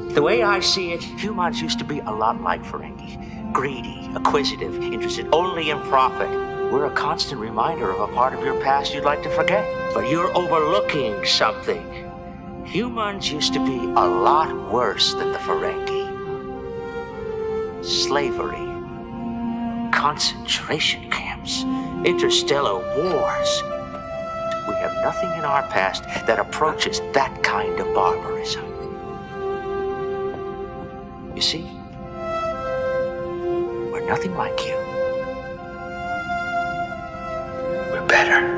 The way I see it, humans used to be a lot like Ferengi. Greedy, acquisitive, interested only in profit. We're a constant reminder of a part of your past you'd like to forget. But you're overlooking something. Humans used to be a lot worse than the Ferengi. Slavery, concentration camps, interstellar wars. We have nothing in our past that approaches that kind of barbarism. You see, we're nothing like you. We're better.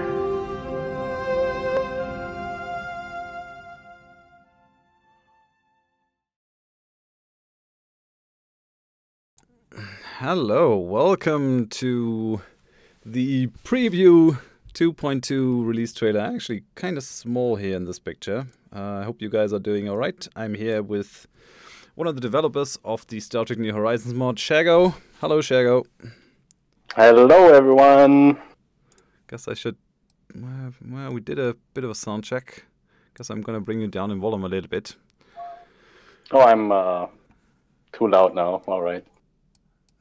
Hello, welcome to the preview 2.2 release trailer. Actually, kind of small here in this picture. I hope you guys are doing alright. I'm here with one of the developers of the Star Trek New Horizons mod, Shaggo. Hello, Shaggo. Hello, everyone. Guess I should... Well, we did a bit of a sound check. Guess I'm gonna bring you down in volume a little bit. Oh, I'm too loud now. Alright.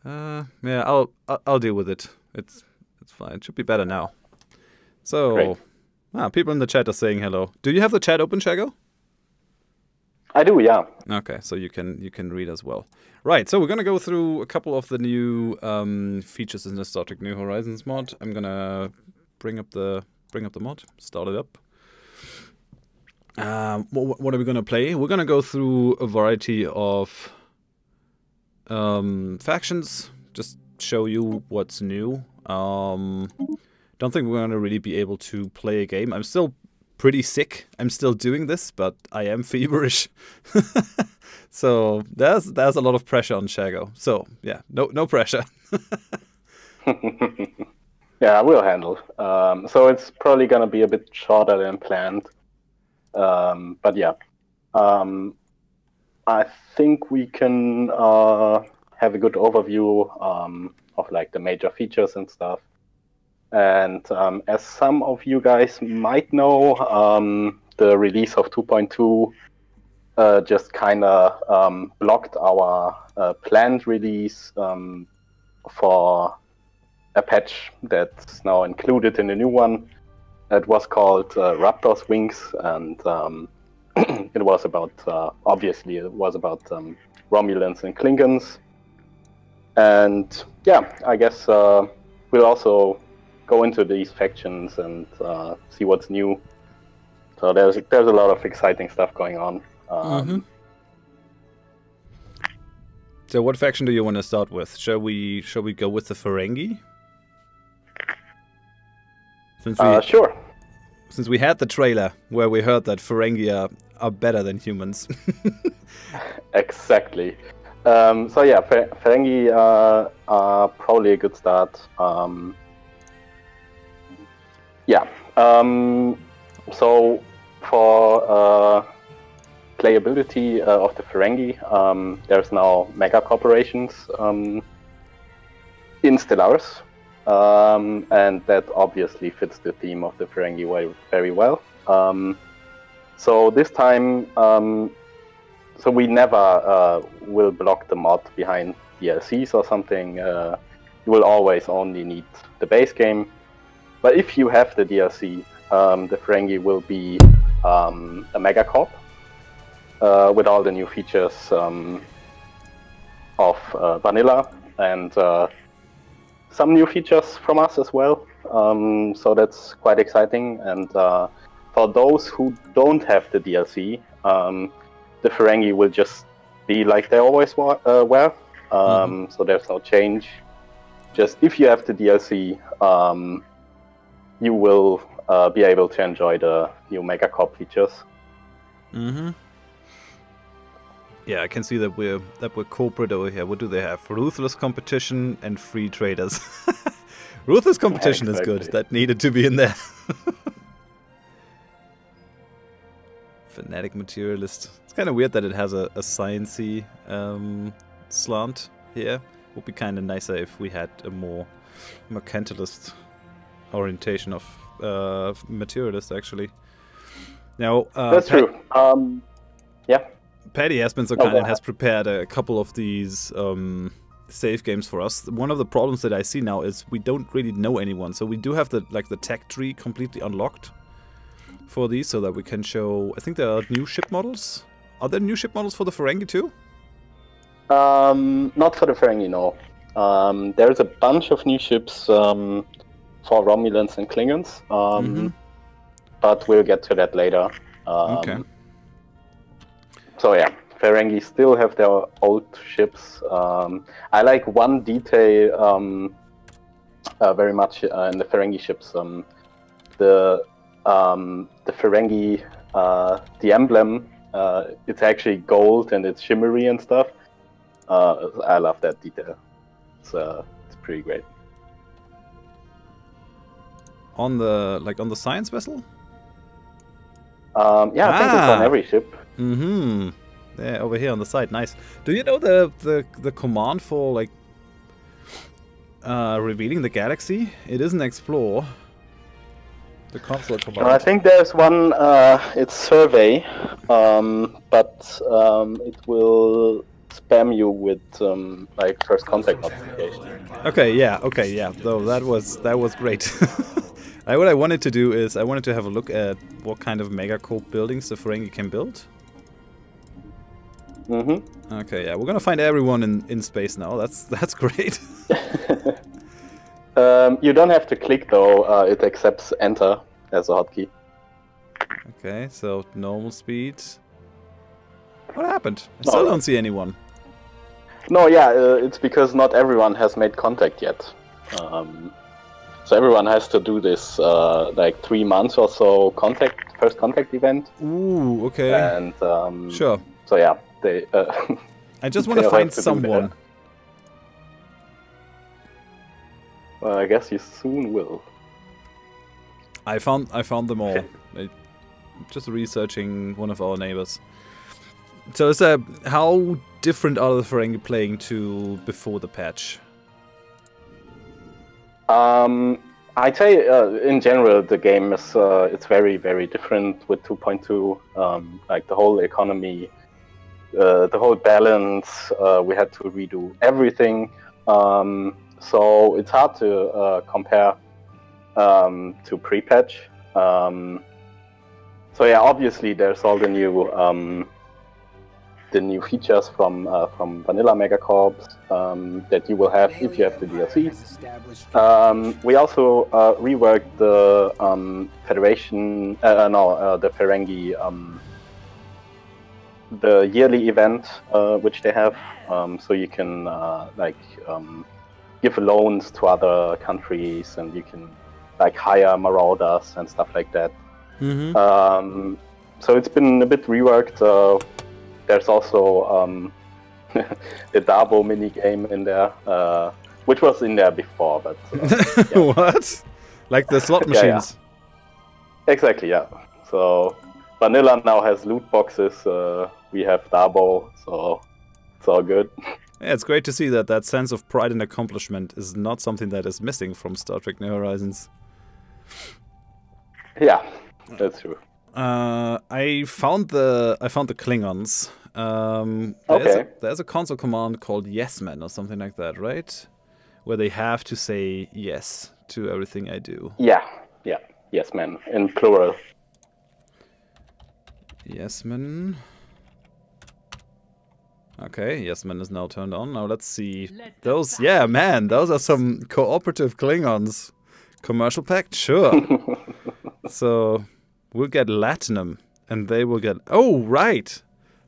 Yeah, I'll deal with it. It's fine. It should be better now. So, people in the chat are saying hello. Do you have the chat open, Shaggo? I do, yeah. Okay, so you can read as well. Right, so we're gonna go through a couple of the new features in the Star Trek New Horizons mod. I'm gonna bring up the mod, start it up. What are we gonna play? We're gonna go through a variety of factions, just show you what's new. Don't think we're gonna really be able to play a game. I'm still pretty sick. I'm still doing this, but I am feverish. So there's a lot of pressure on Shaggo. So yeah, no pressure. Yeah, we'll handle. So it's probably gonna be a bit shorter than planned. But yeah. I think we can have a good overview of like the major features and stuff. And as some of you guys might know, the release of 2.2 just kind of blocked our planned release for a patch that's now included in the new one. It was called Raptor's Wings, and it was about, obviously, it was about Romulans and Klingons. And yeah, I guess we'll also go into these factions and see what's new. So there's a lot of exciting stuff going on. So what faction do you want to start with? Shall we go with the Ferengi? Sure. Since we had the trailer where we heard that Ferengi are better than humans. Exactly. So yeah, Ferengi are probably a good start. Yeah. So for playability of the Ferengi, there's now mega corporations in Stellaris. And that obviously fits the theme of the Ferengi very well. So this time, so we never will block the mod behind DLCs or something. You will always only need the base game. But if you have the DLC, the Ferengi will be a megacorp with all the new features of vanilla and some new features from us as well. So that's quite exciting. And for those who don't have the DLC, the Ferengi will just be like they always were. So there's no change. Just if you have the DLC, you will be able to enjoy the new megacorp features. Yeah, I can see that we're corporate over here. What do they have? Ruthless competition and free traders. Ruthless competition is good. That needed to be in there. Fanatic materialist. It's kind of weird that it has a sciencey slant here. Would be kind of nicer if we had a more mercantilist orientation of materialist, actually. Now, that's true. Yeah. Paddy has been so kind and has prepared a couple of these save games for us. One of the problems that I see now is we don't really know anyone, so we do have the tech tree completely unlocked for these, so that we can show. I think there are new ship models. Are there new ship models for the Ferengi too? Not for the Ferengi, no. There's a bunch of new ships for Romulans and Klingons, but we'll get to that later. Okay. So yeah, Ferengi still have their old ships. I like one detail very much in the Ferengi ships. The Ferengi, the emblem, it's actually gold and it's shimmery and stuff. I love that detail. It's pretty great. On the science vessel? Yeah, I think it's on every ship. Mm-hmm. Yeah, over here on the side. Nice. Do you know the command for like revealing the galaxy? It isn't explore. The console command. I think there's one. It's survey, but it will spam you with like first contact notification. Okay, yeah. Though that was great. What I wanted to do is I wanted to have a look at what kind of megacorp buildings the Ferengi can build. Okay, yeah, we're gonna find everyone in space now. That's great. You don't have to click though. It accepts enter as a hotkey. Okay, so normal speed. What happened? I still don't see anyone. No, yeah, it's because not everyone has made contact yet. So everyone has to do this like 3 months or so first contact event. Ooh, okay. And sure. So yeah, they. I just want to find someone. Well, I guess you soon will. I found them all. Just researching one of our neighbors. So how different are the Ferengi playing to before the patch? I'd say in general the game is it's very, very different with 2.2. Like the whole economy, the whole balance, we had to redo everything. So it's hard to compare to pre-patch. So yeah, obviously there's all the new features from vanilla megacorps that you will have if you have the DLC. We also reworked the Federation, the Ferengi, the yearly event which they have, so you can give loans to other countries, and you can like hire marauders and stuff like that. So it's been a bit reworked. There's also the Dabo mini game in there, which was in there before, but yeah. What? Like the slot machines? Yeah. Exactly, yeah. So vanilla now has loot boxes. We have Dabo, so it's all good. Yeah, it's great to see that sense of pride and accomplishment is not something that is missing from Star Trek New Horizons. Yeah, that's true. I found the Klingons. There's a console command called Yes Man or something like that, right? Where they have to say yes to everything I do. Yeah, Yes Man in plural. Yes Man. Okay, Yes Man is now turned on. Now let's see those. Yeah, man, those are some cooperative Klingons. Commercial pact, sure. So we'll get Latinum, and they will get. Oh, right.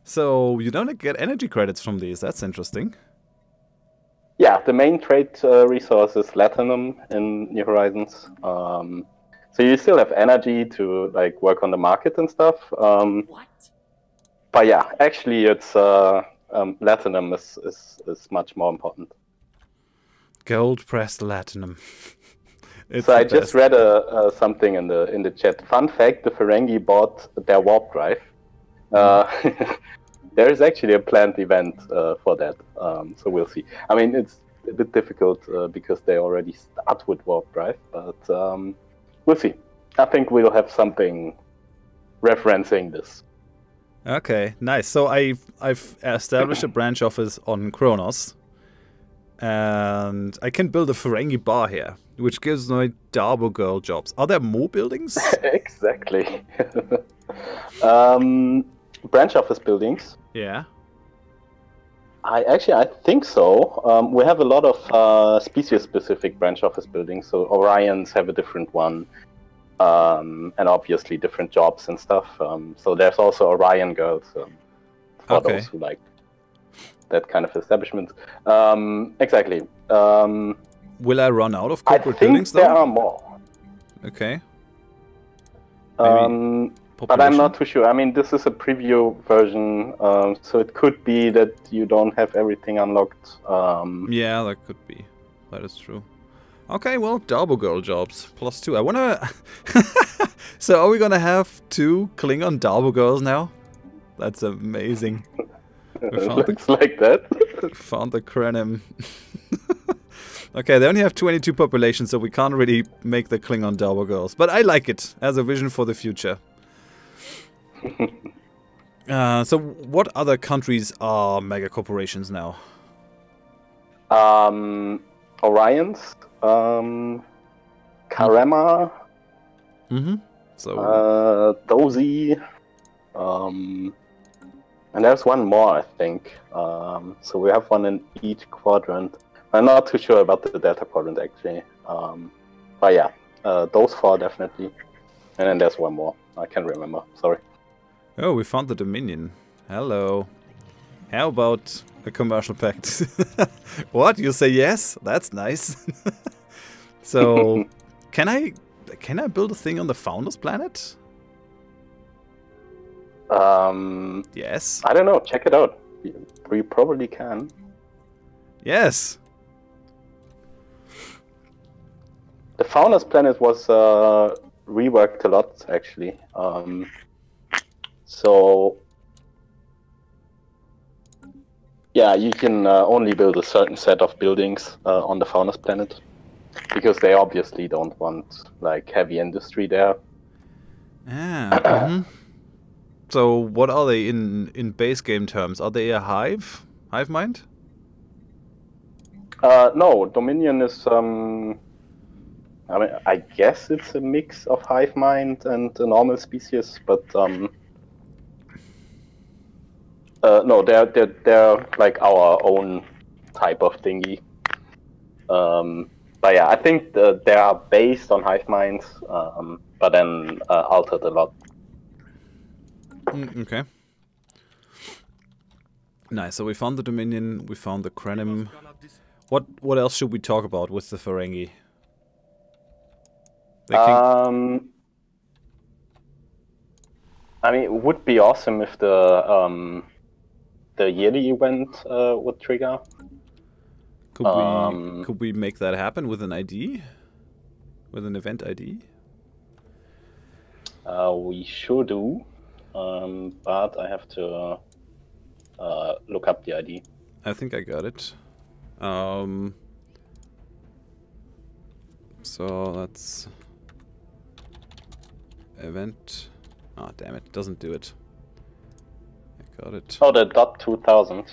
So you don't get energy credits from these. That's interesting. Yeah, the main trade resource is Latinum in New Horizons. So you still have energy to like work on the market and stuff. What? But yeah, actually, it's Latinum is much more important. Gold pressed Latinum. So I just read something in the chat. Fun fact: the Ferengi bought their warp drive. There is actually a planned event for that, so we'll see. I mean, it's a bit difficult because they already start with warp drive, but we'll see. I think we'll have something referencing this. Okay, nice. So I've established a branch office on Kronos, and I can build a Ferengi bar here, which gives my Darbo girl jobs. Are there more buildings? Exactly. Branch office buildings. Yeah. I think so. We have a lot of species-specific branch office buildings. So Orions have a different one, and obviously different jobs and stuff. So there's also Orion girls for those who like that kind of establishment. Exactly. Will I run out of corporate I think buildings though? There are more. Okay. But I'm not too sure. I mean, this is a preview version, so it could be that you don't have everything unlocked. Yeah, that could be. That is true. Okay, well, Darbo girl jobs +2. I wanna. So are we gonna have 2 Klingon Darbo girls now? That's amazing. Looks like that. Found the Krenim. Okay, they only have 22 population, so we can't really make the Klingon Darbo girls. But I like it as a vision for the future. So what other countries are mega corporations now? Orions, Karema, So Dozy, and there's one more, I think. So we have one in each quadrant. I'm not too sure about the Delta quadrant actually. But yeah, those 4 definitely. And then there's one more. I can't remember. Sorry. Oh, we found the Dominion. Hello. How about a commercial pact? What? You say yes? That's nice. So, can I build a thing on the Founders planet? Yes. I don't know. Check it out. We probably can. Yes. The Founders planet was reworked a lot, actually. So, yeah, you can only build a certain set of buildings on the Founders planet, because they obviously don't want like heavy industry there. Ah. So, what are they in base game terms? Are they a hive mind? No, Dominion is. I mean, I guess it's a mix of hive mind and a normal species, but no, they're like our own type of thingy. But yeah, I think they are based on hive minds, but then altered a lot. Okay. Nice. So we found the Dominion, we found the Krenim. What else should we talk about with the Ferengi? I mean, it would be awesome if the yearly event would trigger. Could we make that happen with an ID? With an event ID? We sure do, but I have to look up the ID. I think I got it. So that's event. Ah, oh, damn it! Doesn't do it. I got it. Oh, the .2000.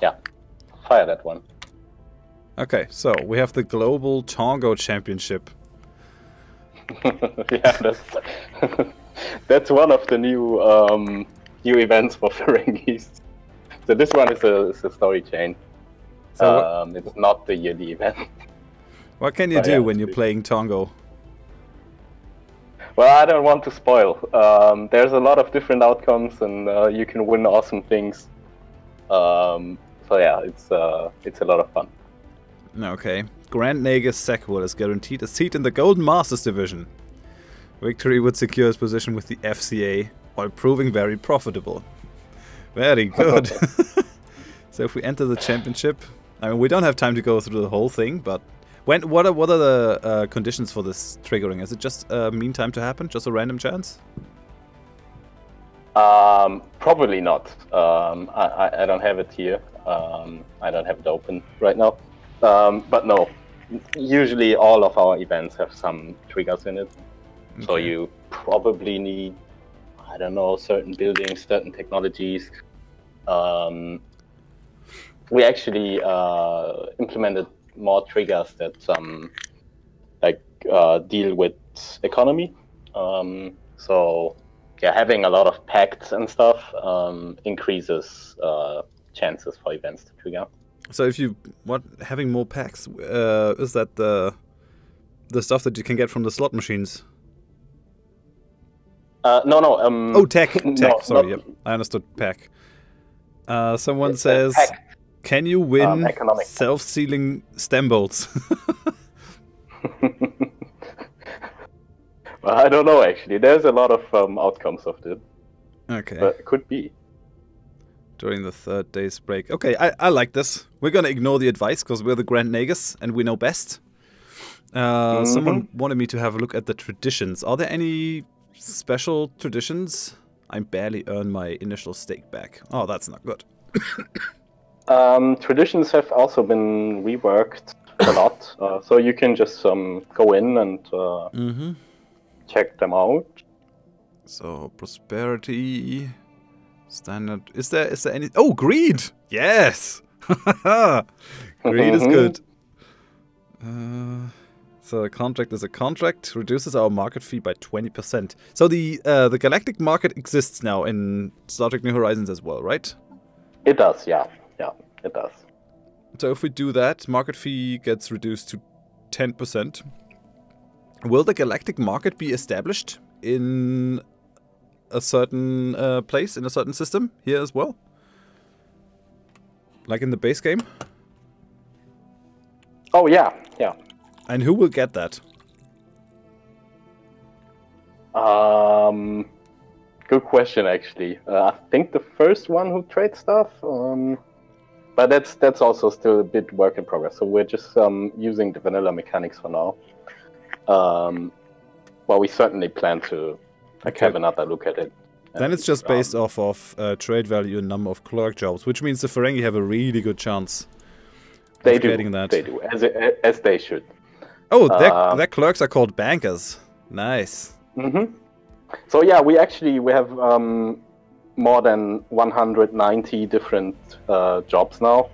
Yeah, fire that one. Okay, so we have the Global Tongo Championship. Yeah, that's one of the new events for Ferengis. So this one is a story chain. So it's not the yearly event. What can you do when you're playing Tongo? Well, I don't want to spoil. There's a lot of different outcomes, and you can win awesome things. So yeah, it's a lot of fun. Okay. Grand Nagus Sequel is guaranteed a seat in the Golden Masters division. Victory would secure his position with the FCA while proving very profitable. Very good. So if we enter the championship, I mean, we don't have time to go through the whole thing, but what are the conditions for this triggering? Is it just mean time to happen, just a random chance? Probably not. I don't have it here. I don't have it open right now. But no, usually all of our events have some triggers in it. Okay. So you probably need I don't know, certain buildings, certain technologies. We actually implemented more triggers that deal with economy. So yeah, having a lot of pacts and stuff increases chances for events to trigger. So if you having more packs, is that the stuff that you can get from the slot machines? No. Oh, tech. No, sorry, yep. I understood pack. Someone says, can you win self-sealing stem bolts? Well, I don't know, actually. There's a lot of outcomes of it. Okay. But it could be. During the 3rd day's break. Okay, I like this. We're gonna ignore the advice, because we're the Grand Nagus, and we know best. Someone wanted me to have a look at the traditions. Are there any special traditions? I barely earned my initial stake back. Oh, that's not good. Traditions have also been reworked a lot, so you can just go in and check them out. So prosperity, standard. Is there any? Oh, greed. Yes. Greed is good. So a contract is a contract. Reduces our market fee by 20%. So the galactic market exists now in Star Trek New Horizons as well, right? It does, yeah. Yeah, it does. So if we do that, market fee gets reduced to 10%. Will the galactic market be established in a certain place, in a certain system here as well? Like in the base game? Oh, yeah, yeah. And who will get that? Good question, actually. I think the first one who trades stuff, but that's also still a bit work in progress. So we're just using the vanilla mechanics for now. Well, we certainly plan to have another look at it. Then it's just based off of trade value and number of clerk jobs, which means the Ferengi have a really good chance of getting that. They do, as they should. Oh, their clerks are called bankers. Nice. So yeah, we have more than 190 different jobs now.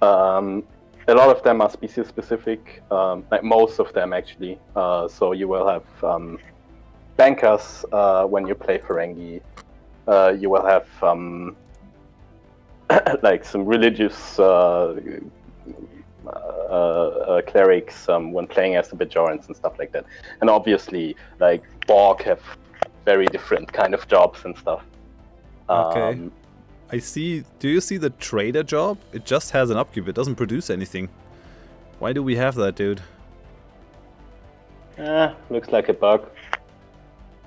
A lot of them are species specific, like most of them actually. So you will have bankers when you play Ferengi. You will have like some religious clerics when playing as the Bajorans and stuff like that. And obviously, like Borg have very different kind of jobs and stuff. Okay. I see. Do you see the trader job? It just has an upkeep. It doesn't produce anything. Why do we have that, dude? Looks like a bug.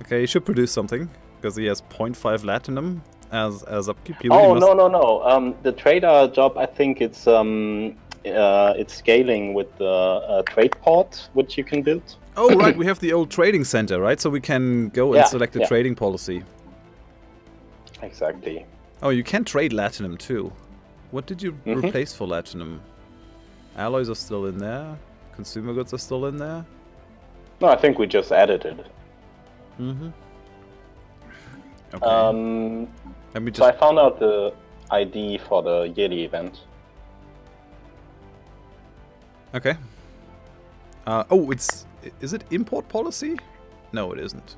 Okay, he should produce something because he has 0.5 latinum as upkeep. No. The trader job, I think it's scaling with the trade port, which you can build. Oh, right. We have the old trading center, right? So we can go and select a trading policy. Exactly. Oh, you can trade latinum too. What did you replace for latinum? Alloys are still in there. Consumer goods are still in there. No, I think we just added it. Okay. Let me just... So I found out the ID for the yearly event. Okay. Oh, is it import policy? No, it isn't.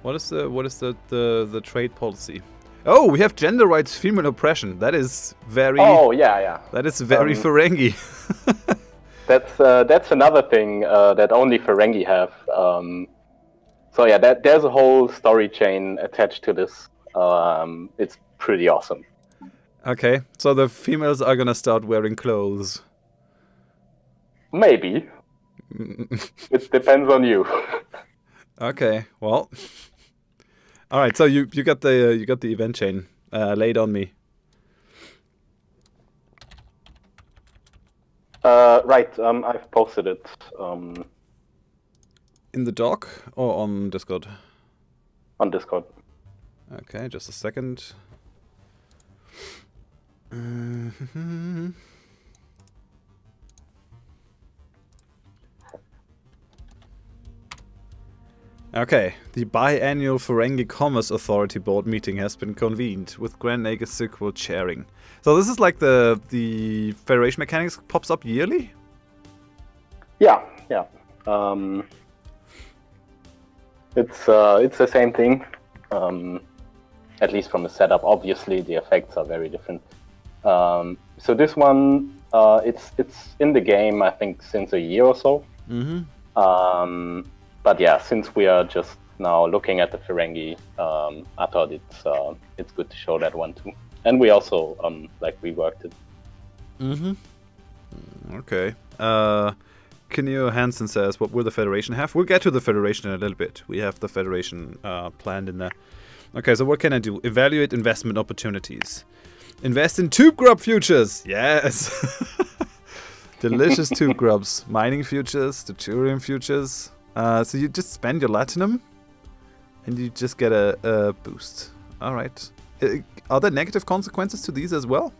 What is the trade policy? Oh, we have gender rights, female oppression. That is very... Oh, yeah. That is very Ferengi. That's another thing that only Ferengi have. So yeah, there's a whole story chain attached to this. It's pretty awesome. Okay, so the females are gonna start wearing clothes. Maybe. It depends on you. Okay, well... Alright, so you got the event chain laid on me. Right, I've posted it. In the doc or on Discord? On Discord. Okay, just a second. Okay, the biannual Ferengi Commerce Authority board meeting has been convened, with Grand Nagus Sequel chairing. So this is like the Federation mechanics pops up yearly? Yeah. It's the same thing, at least from the setup. Obviously, the effects are very different. So this one, it's in the game, I think, since a year or so. Mm-hmm. But yeah, since we are just now looking at the Ferengi, I thought it's good to show that one too. And we also reworked it. Mm-hmm. Okay. Kineo Hansen says, what will the Federation have? We'll get to the Federation in a little bit. We have the Federation planned in there. Okay, so what can I do? Evaluate investment opportunities. Invest in tube grub futures! Yes! Delicious tube grubs. Mining futures, deuterium futures. So you just spend your latinum and you just get a boost. Alright. Are there negative consequences to these as well?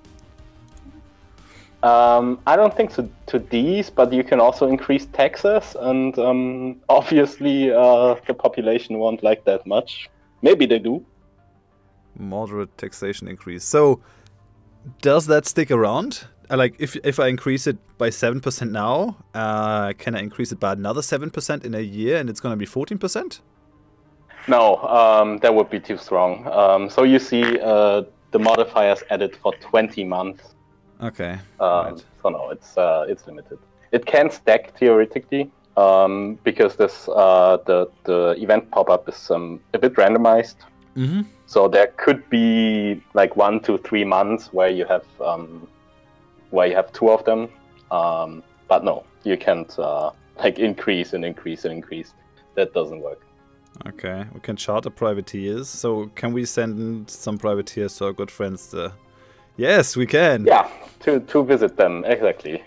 I don't think so to these, but you can also increase taxes, and obviously the population won't like that much. Maybe they do. Moderate taxation increase. So, does that stick around? Like, if I increase it by 7% now, can I increase it by another 7% in a year, and it's going to be 14%? No, that would be too strong. So you see the modifiers added for 20 months. Okay. Right. So no, it's limited. It can stack theoretically, because this the event pop-up is a bit randomized. Mm-hmm. So there could be like 1 to 3 months where you have 2 of them. But no, you can't increase and increase and increase. That doesn't work. Okay, we can charter privateers. So can we send some privateers to our good friends? Yes, we can. Yeah, to visit them, exactly.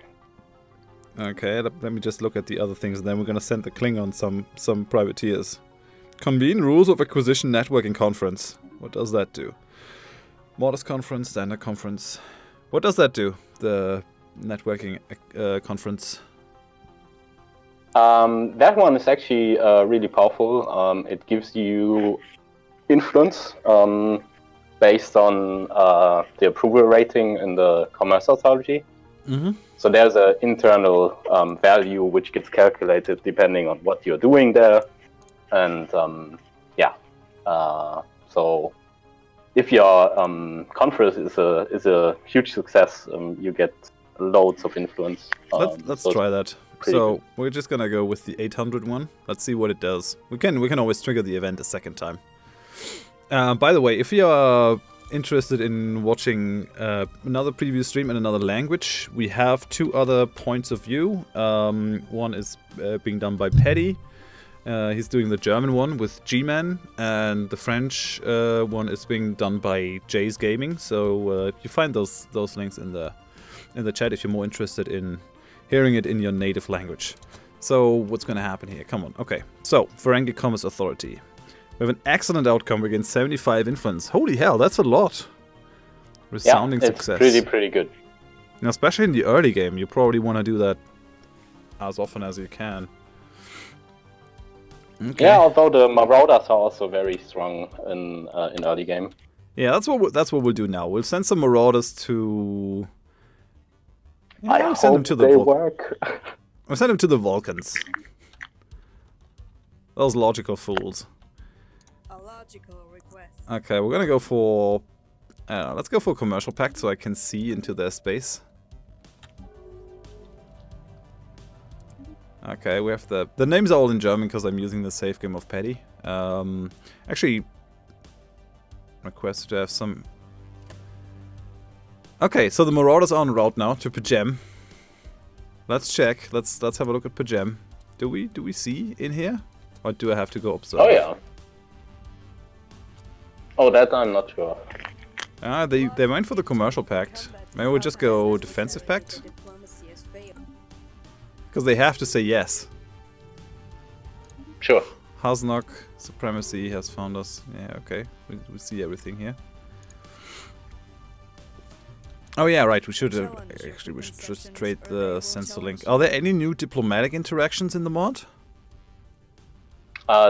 Okay, let me just look at the other things, and then we're gonna send the Klingon some privateers. Convene Rules of Acquisition Networking Conference. What does that do? Modest Conference, Standard Conference. What does that do? The networking conference. That one is actually really powerful. It gives you influence based on the approval rating in the Commerce Authority. Mm-hmm. So there's an internal value which gets calculated depending on what you're doing there. And so if your conference is a huge success, you get loads of influence. Let's try that. So good. We're just gonna go with the 800 one. Let's see what it does. We can always trigger the event a second time. By the way, if you are interested in watching another preview stream in another language, we have 2 other points of view. One is being done by Paddy. He's doing the German one with G-Man, and the French one is being done by Jay's Gaming. So you find those links in the chat if you're more interested in hearing it in your native language. So what's going to happen here? Come on. Okay. So Ferengi Commerce Authority. We have an excellent outcome against 75 influence. Holy hell, that's a lot. Resounding success. It's pretty good. Now, especially in the early game, you probably want to do that as often as you can. Okay. Yeah, although the Marauders are also very strong in early game. Yeah, that's what we'll do now. We'll send some Marauders to. Yeah, I hope they work. We'll send them to the Vulcans. Those logical fools. A logical request. Okay, we're gonna go for. Let's go for Commercial Pact so I can see into their space. Okay, we have the names are all in German because I'm using the save game of Paddy. Actually, request to have some. Okay, so the Marauders are en route now to Pajem. Let's check. Let's have a look at Pajem. Do we see in here, or do I have to go observe? Oh yeah. Oh, that I'm not sure. They went for the Commercial Pact. Maybe we'll just go Defensive Pact. Because they have to say yes. Sure. Haznok, Supremacy has found us. Yeah, okay. We see everything here. Oh yeah, right. We should just trade the sensor link. Are there any new diplomatic interactions in the mod?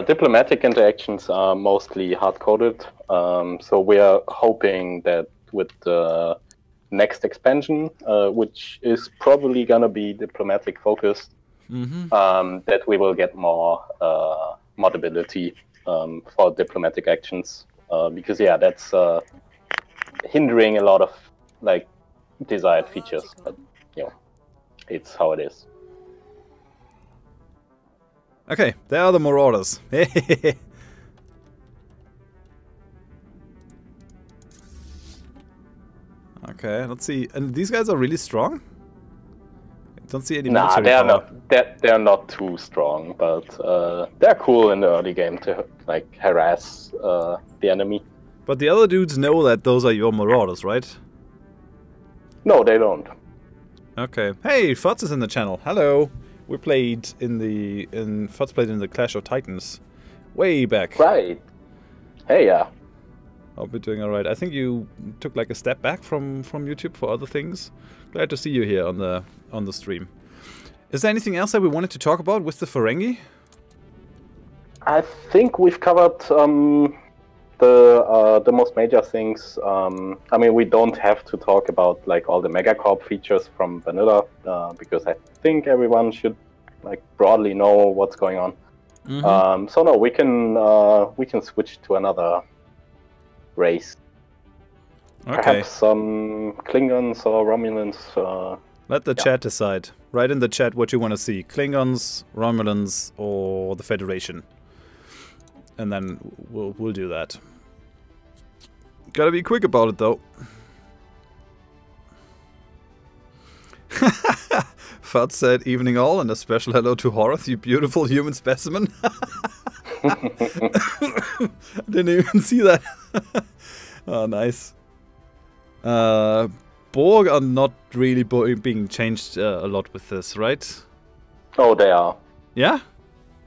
Diplomatic interactions are mostly hard-coded, so we are hoping that with the next expansion, which is probably gonna be diplomatic focused, that we will get more modability for diplomatic actions, because that's hindering a lot of like desired features, but it's how it is. Okay, there are the Marauders. Okay, let's see. And these guys are really strong? I don't see any military they're power. not. They're not too strong, but they're cool in the early game to like harass the enemy. But the other dudes know that those are your Marauders, right? No, they don't. Okay. Hey, Futz is in the channel. Hello. We played Futz played in the Clash of Titans, way back. Right. Hey, yeah. Hope you're doing all right. I think you took like a step back from YouTube for other things. Glad to see you here on the stream. Is there anything else that we wanted to talk about with the Ferengi? I think we've covered the most major things. I mean, we don't have to talk about like all the megacorp features from vanilla because I think everyone should like broadly know what's going on. So no, we can switch to another race. Okay. Perhaps some Klingons or Romulans. Let the chat decide. Write in the chat what you want to see: Klingons, Romulans, or the Federation. And then we'll do that. Gotta be quick about it though. Fud said evening all and a special hello to Horath, you beautiful human specimen. Didn't even see that. Oh, nice. Borg are not really being changed a lot with this, right? Oh, they are. Yeah?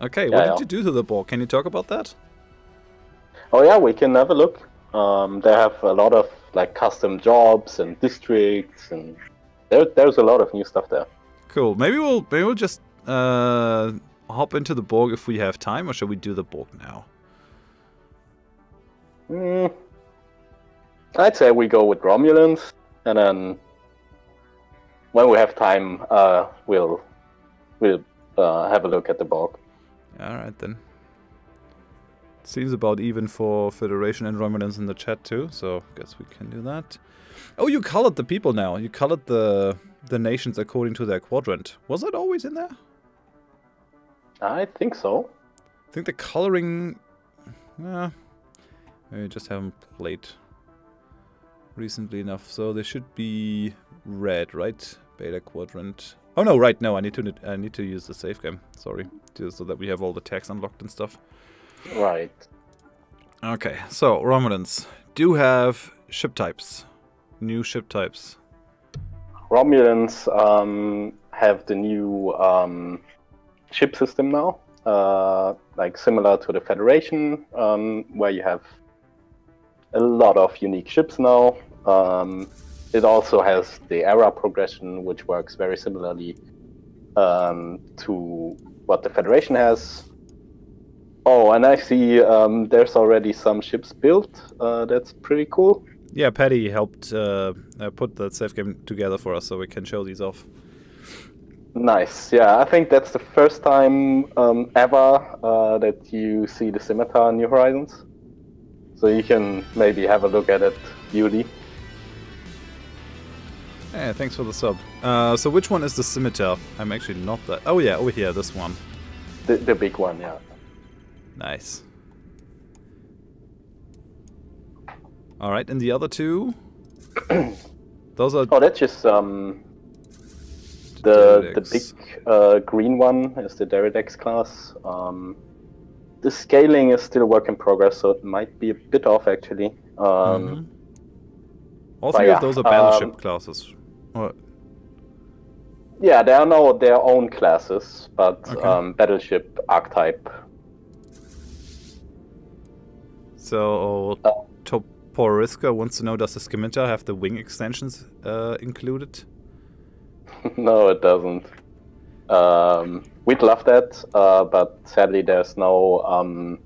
Okay, what did you do to the Borg? Can you talk about that? Oh yeah, we can have a look. They have a lot of like custom jobs and districts, and there's a lot of new stuff there. Cool. Maybe we'll just hop into the Borg if we have time, or shall we do the Borg now? I'd say we go with Romulans, and then when we have time, we'll have a look at the Borg. All right then. Seems about even for Federation and Romulans in the chat too, so guess we can do that. Oh, you colored the people now. You colored the nations according to their quadrant. Was that always in there? I think so. I think the coloring... maybe just haven't played recently enough. So they should be red, right? Beta quadrant. Oh no, right, no, I need to use the save game. Sorry. So that we have all the tags unlocked and stuff. Right. Okay, so Romulans do have ship types. New ship types. Romulans have the new ship system now, like similar to the Federation, where you have a lot of unique ships now. It also has the era progression, which works very similarly to what the Federation has. Oh, and I see there's already some ships built. That's pretty cool. Yeah, Patty helped put the save game together for us so we can show these off. Nice. Yeah, I think that's the first time ever that you see the Scimitar in New Horizons. So you can maybe have a look at it, Yuli. Hey, thanks for the sub. So which one is the Scimitar? I'm actually not that... Oh yeah, over here, this one. The big one, yeah. Nice. Alright, and the other two? Those are... Oh, that's just the big green one is the Deridex class. The scaling is still a work in progress, so it might be a bit off actually. All three of those are battleship classes. What? Yeah, they are now their own classes, but Okay. battleship archetype. So, Toporiska wants to know, does the Scimitar have the wing extensions included? No, it doesn't. we'd love that, but sadly there's no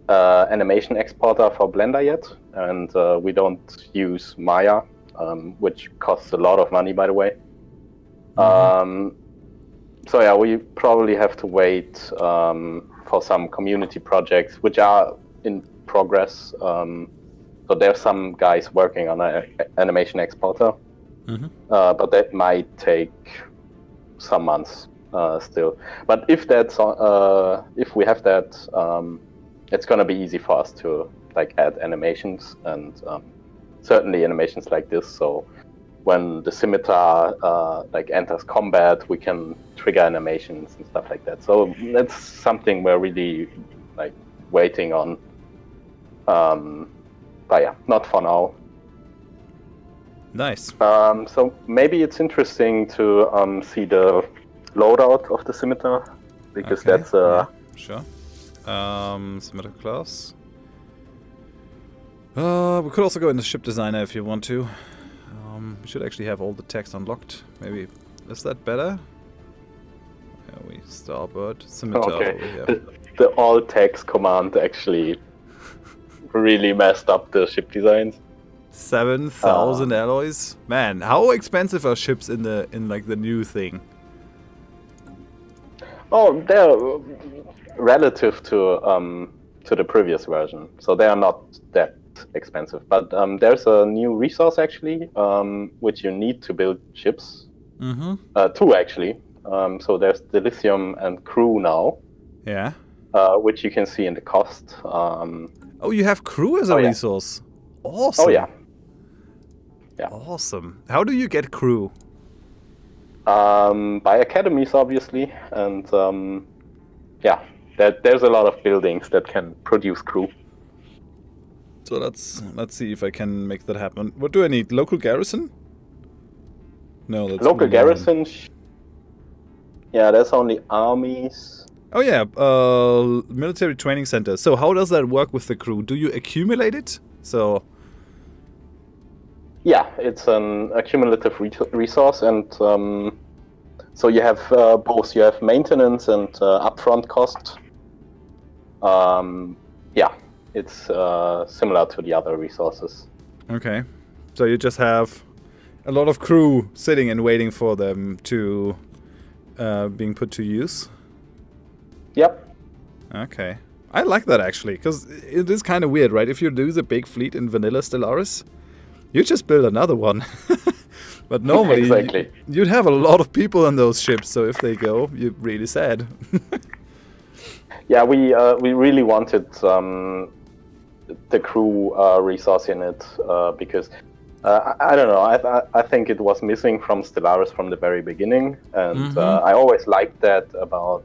animation exporter for Blender yet, and we don't use Maya, which costs a lot of money, by the way. So yeah, we probably have to wait for some community projects, which are in progress. So there's some guys working on an animation exporter, but that might take some months still. But if that's if we have that, it's gonna be easy for us to like add animations, and certainly animations like this. So when the scimitar like enters combat, we can trigger animations and stuff like that. So that's something we're really like waiting on. But yeah, not for now. Nice. So maybe it's interesting to see the loadout of the scimitar, because that's yeah, sure. Scimitar class. We could also go into ship designer if you want to. We should actually have all the text unlocked. Maybe is that better? Yeah, we starboard scimitar over here. The all text command actually really messed up the ship designs. 7,000 alloys. Man, how expensive are ships in like the new thing? Oh, they're relative to the previous version, so they are not that expensive. But there's a new resource actually, which you need to build ships. Two actually. So there's dilithium and crew now. Yeah. Which you can see in the cost. Oh, you have crew as a resource. Awesome. Oh yeah. Yeah. Awesome. How do you get crew? By academies, obviously, and yeah, there's a lot of buildings that can produce crew. So let's see if I can make that happen. What do I need? Local garrison? No, that's local garrison. Yeah, there's only armies. Oh yeah, military training center. So how does that work with the crew? Do you accumulate it? So. Yeah, it's an accumulative resource, and so you have both. You have maintenance and upfront cost. Yeah, it's similar to the other resources. Okay, so you just have a lot of crew sitting and waiting for them to being put to use. Yep. Okay, I like that actually, because it is kind of weird, right? If you lose a big fleet in vanilla Stellaris, you just build another one. But normally, exactly. You'd have a lot of people on those ships, so if they go, you're really sad. Yeah, we really wanted the crew resource in it, because I don't know, I think it was missing from Stellaris from the very beginning, and I always liked that about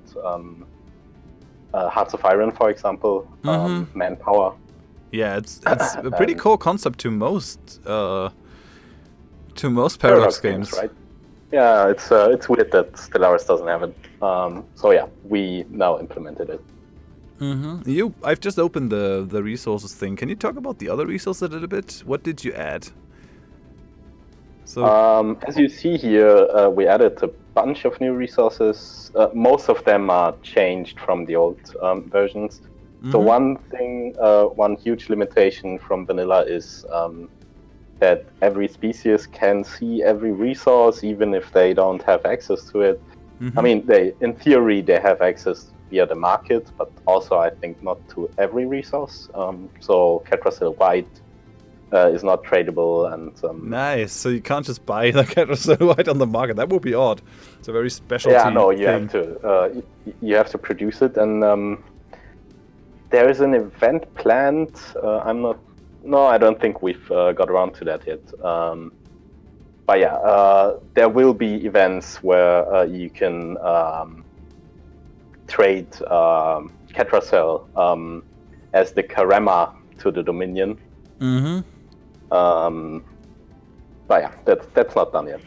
Hearts of Iron, for example, manpower. Yeah, it's a pretty cool concept to most Paradox games, right? Yeah, it's weird that Stellaris doesn't have it. So yeah, we now implemented it. I've just opened the resources thing. Can you talk about the other resources a little bit? What did you add? So as you see here, we added a bunch of new resources. Most of them are changed from the old versions. So one thing, one huge limitation from vanilla is that every species can see every resource, even if they don't have access to it. I mean, in theory, they have access via the market, but also I think not to every resource. So Catracel White is not tradable, and nice. So you can't just buy the Catracel White on the market. That would be odd. It's a very special. Yeah, no, you have to. You have to produce it, and there is an event planned. No, I don't think we've got around to that yet. But yeah, there will be events where you can trade Catracel as the Karema to the Dominion. But yeah, that's not done yet.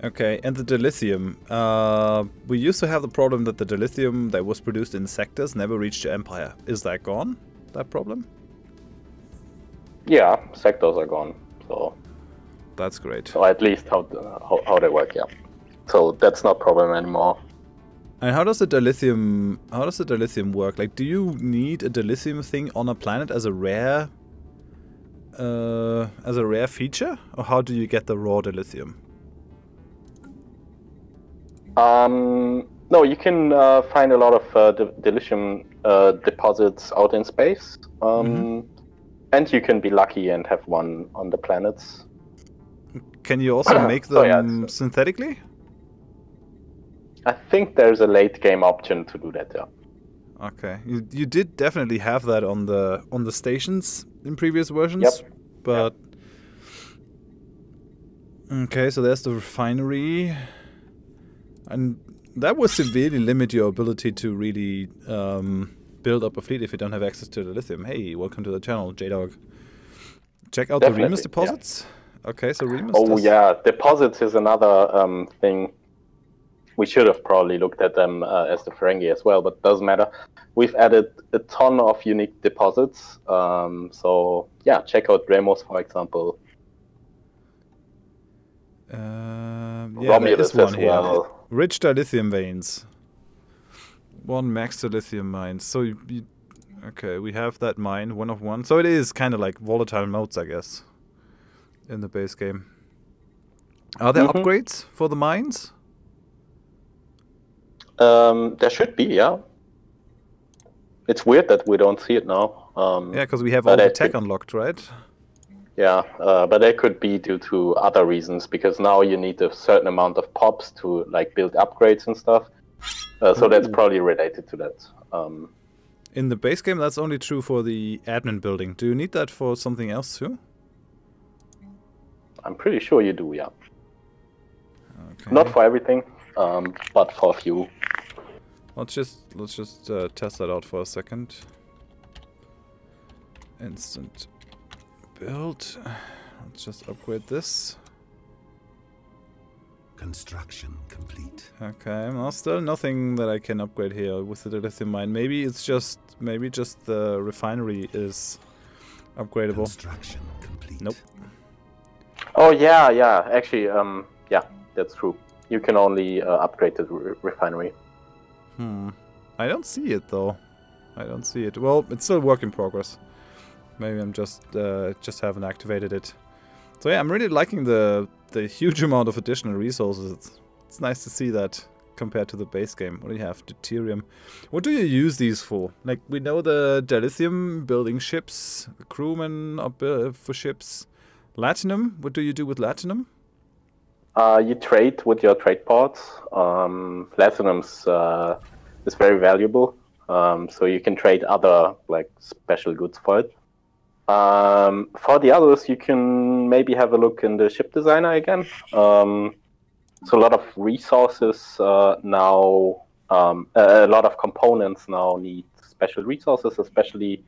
Okay, and the dilithium. We used to have the problem that the dilithium that was produced in sectors never reached the Empire. Is that gone? That problem? Yeah, sectors are gone. So that's great. So at least how they work, yeah. So that's not a problem anymore. And how does the dilithium work? Like, do you need a dilithium thing on a planet as a rare feature, or how do you get the raw dilithium? No, you can find a lot of dilithium deposits out in space, and you can be lucky and have one on the planets. Can you also make them synthetically? I think there's a late game option to do that. Yeah. Okay, you did definitely have that on the stations in previous versions. Yep. But okay, so there's the refinery, and that would severely limit your ability to really build up a fleet if you don't have access to the lithium. Hey, welcome to the channel, J-Dog. Check out Definitely, the Remus deposits. Yeah. Okay, so Remus. Oh yeah, deposits is another thing. We should have probably looked at them as the Ferengi as well, but doesn't matter. We've added a ton of unique deposits. So yeah, check out Remus, for example. Yeah, Romulus there is one as here. well. Rich dilithium veins. 1 max dilithium mines. So okay, we have that mine, 1 of 1. So it is kind of like volatile modes, I guess, in the base game. Are there upgrades for the mines? There should be, yeah. It's weird that we don't see it now. Yeah, because we have all the tech unlocked, right? Yeah, but that could be due to other reasons, because now you need a certain amount of pops to like build upgrades and stuff. So that's probably related to that. In the base game, that's only true for the admin building. Do you need that for something else too? I'm pretty sure you do, yeah. Okay. Not for everything, but for a few. Let's just test that out for a second. Instant build. Let's just upgrade this. Construction complete. Okay, well, still nothing that I can upgrade here with the lithium mine. Maybe it's just the refinery is upgradable. Construction complete. Nope. Oh yeah. Actually, yeah, that's true. You can only upgrade the refinery. I don't see it though. I don't see it. Well, it's still work in progress. Maybe I'm just haven't activated it. So yeah, I'm really liking the huge amount of additional resources. It's nice to see that compared to the base game. What do you have? Deuterium. What do you use these for? Like, we know the dilithium, building ships, crewmen for ships. Latinum. What do you do with latinum? You trade with your trade ports. Platinum's is very valuable, so you can trade other like special goods for it. For the others, you can maybe have a look in the ship designer again. So a lot of resources now, a lot of components now need special resources, especially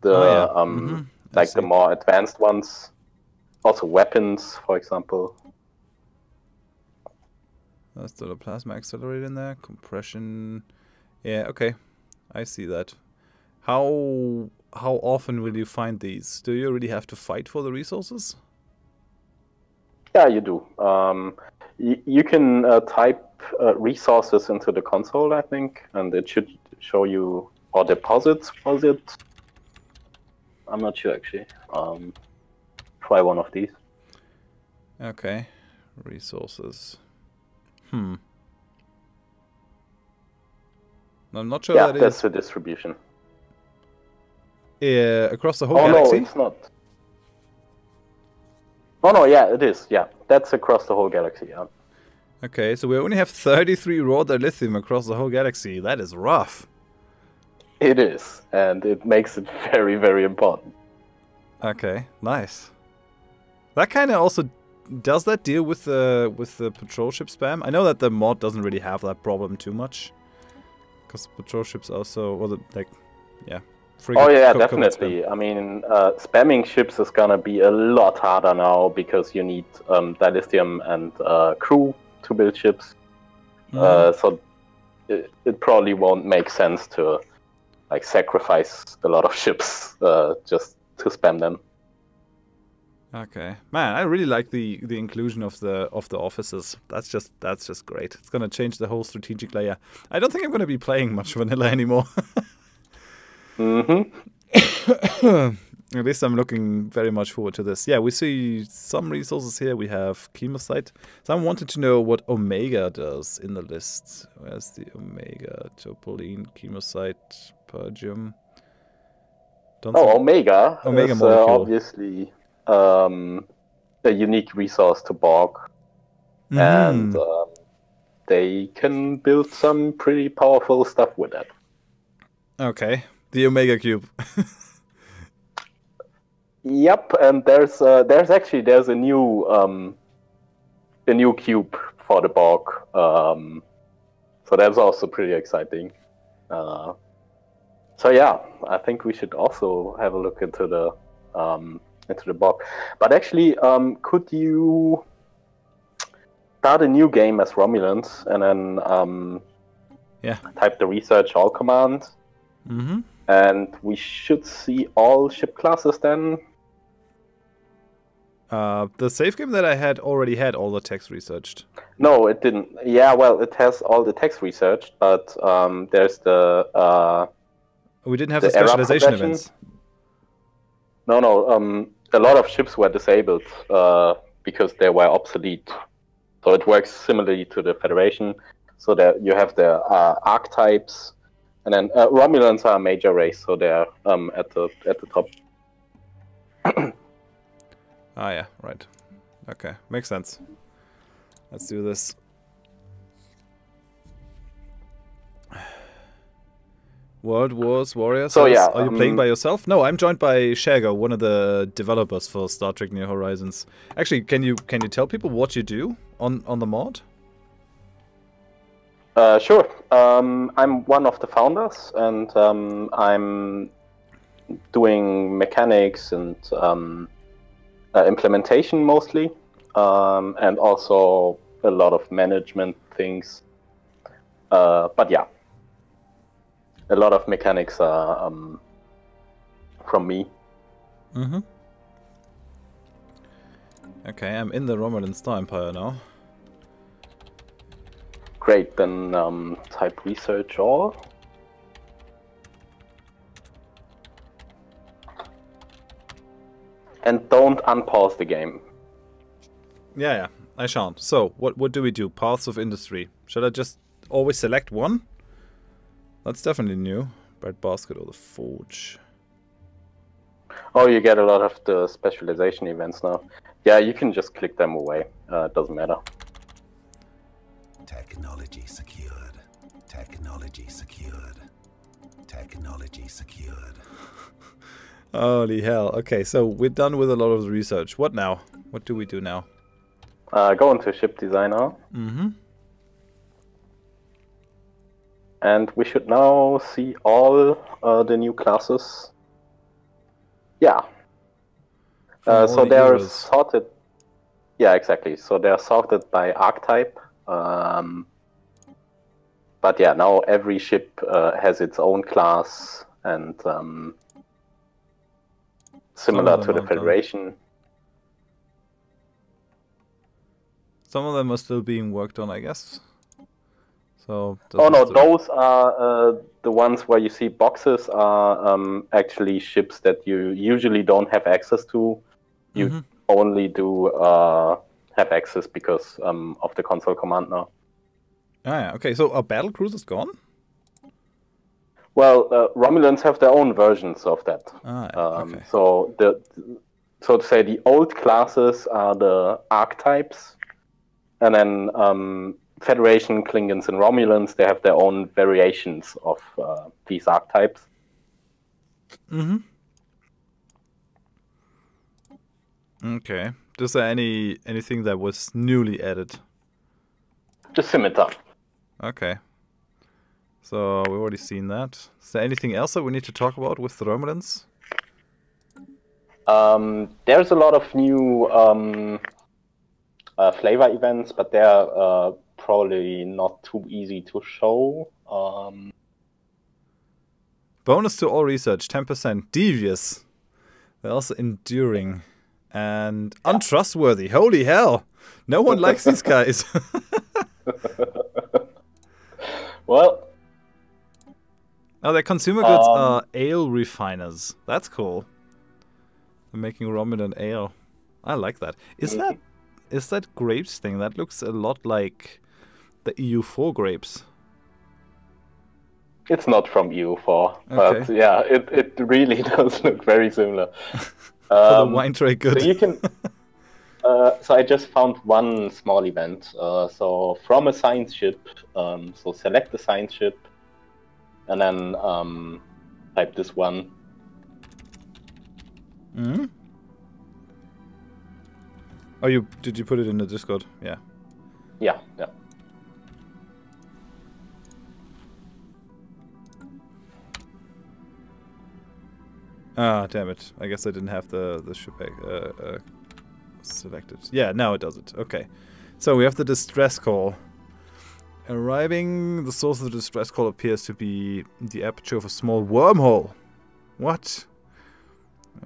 the like the more advanced ones. Also weapons, for example. There's still a plasma accelerator in there. Compression. Yeah, okay. I see that. How often will you find these? Do you really have to fight for the resources? Yeah, you do. You can type resources into the console, I think, and it should show you, or deposits, was it? I'm not sure, actually. Try one of these. Okay. Resources. I'm not sure that that's is... the distribution. Across the whole galaxy? No, it's not. Oh no, yeah, it is. Yeah, that's across the whole galaxy. Yeah. Okay, so we only have 33 raw dilithium across the whole galaxy. That is rough. It is, and it makes it very, very important. Okay, nice. That kind of also... Does that deal with the patrol ship spam? I know that the mod doesn't really have that problem too much. Because patrol ships also... Well, Oh yeah, definitely. I mean, spamming ships is gonna be a lot harder now because you need dilithium and crew to build ships. So it probably won't make sense to like sacrifice a lot of ships just to spam them. Okay, man, I really like the inclusion of the offices. That's just great. It's gonna change the whole strategic layer. I don't think I'm gonna be playing much vanilla anymore. At least I'm looking very much forward to this. Yeah, we see some resources here. We have chemosite. Someone wanted to know what Omega does in the list. Where's the Omega? Topoline, chemosite, purgium. Omega is molecule. obviously a unique resource to Borg. And they can build some pretty powerful stuff with it. Okay, the Omega Cube. Yep, and there's a new cube for the Borg. So that's also pretty exciting. So yeah, I think we should also have a look into the Borg. But actually, could you start a new game as Romulans and then type the research all command? And we should see all ship classes then. The save game that I had already had all the text researched. No, it didn't. Yeah, well, it has all the text researched, but there's the... we didn't have the specialization events. No, a lot of ships were disabled because they were obsolete. So it works similarly to the Federation. So that you have the archetypes, and then Romulans are a major race, so they're at the top. Ah, yeah, right. Okay, makes sense. Let's do this. World Wars Warriors. So yeah, are you playing by yourself? No, I'm joined by Shaggo, one of the developers for Star Trek New Horizons. Actually, can you tell people what you do on the mod? Sure. I'm one of the founders, and I'm doing mechanics and implementation mostly, and also a lot of management things. But yeah, a lot of mechanics are from me. Okay, I'm in the Romulan Star Empire now. Great, then type research all. And don't unpause the game. Yeah, I shan't. So, what do we do? Paths of Industry. Should I just always select one? That's definitely new. Bread Basket or the Forge. Oh, you get a lot of the specialization events now. Yeah, you can just click them away. It doesn't matter. Technology secured. Technology secured. Technology secured. Holy hell. Okay, so we're done with a lot of the research. What now? What do we do now? Go into Ship Designer. And we should now see all the new classes. Yeah. So they're sorted. Yeah, exactly. So they're sorted by archetype. But yeah, now every ship has its own class, and similar to the Federation. Some of them are still being worked on, I guess. So. Oh no, those are the ones where you see boxes are actually ships that you usually don't have access to. You only do have access because of the console command now. Ah, yeah. Okay, so are battle cruisers gone? Well, Romulans have their own versions of that. Okay. So so to say, the old classes are the archetypes, and then Federation, Klingons, and Romulans, they have their own variations of these archetypes. Okay. Is there anything that was newly added? The scimitar. Okay. So we've already seen that. Is there anything else that we need to talk about with the Romulans? There's a lot of new flavor events, but they're probably not too easy to show. Bonus to all research, 10%. Devious. They're also enduring. and untrustworthy. Holy hell! No one likes these guys. Well, Oh, their consumer goods are ale refiners. That's cool. They're making Romulan ale. I like that. Is that grapes thing? That looks a lot like the EU4 grapes. it's not from EU4, Okay. but yeah, it really does look very similar. For the wine tray good. So you can. So I just found one small event. So from a science ship, so select the science ship, and then type this one. Hmm? Oh, did you put it in the Discord? Yeah. Yeah. Ah, damn it. I guess I didn't have the ship selected. Yeah, now it does it. Okay. So we have the distress call. Arriving, the source of the distress call appears to be the aperture of a small wormhole. What?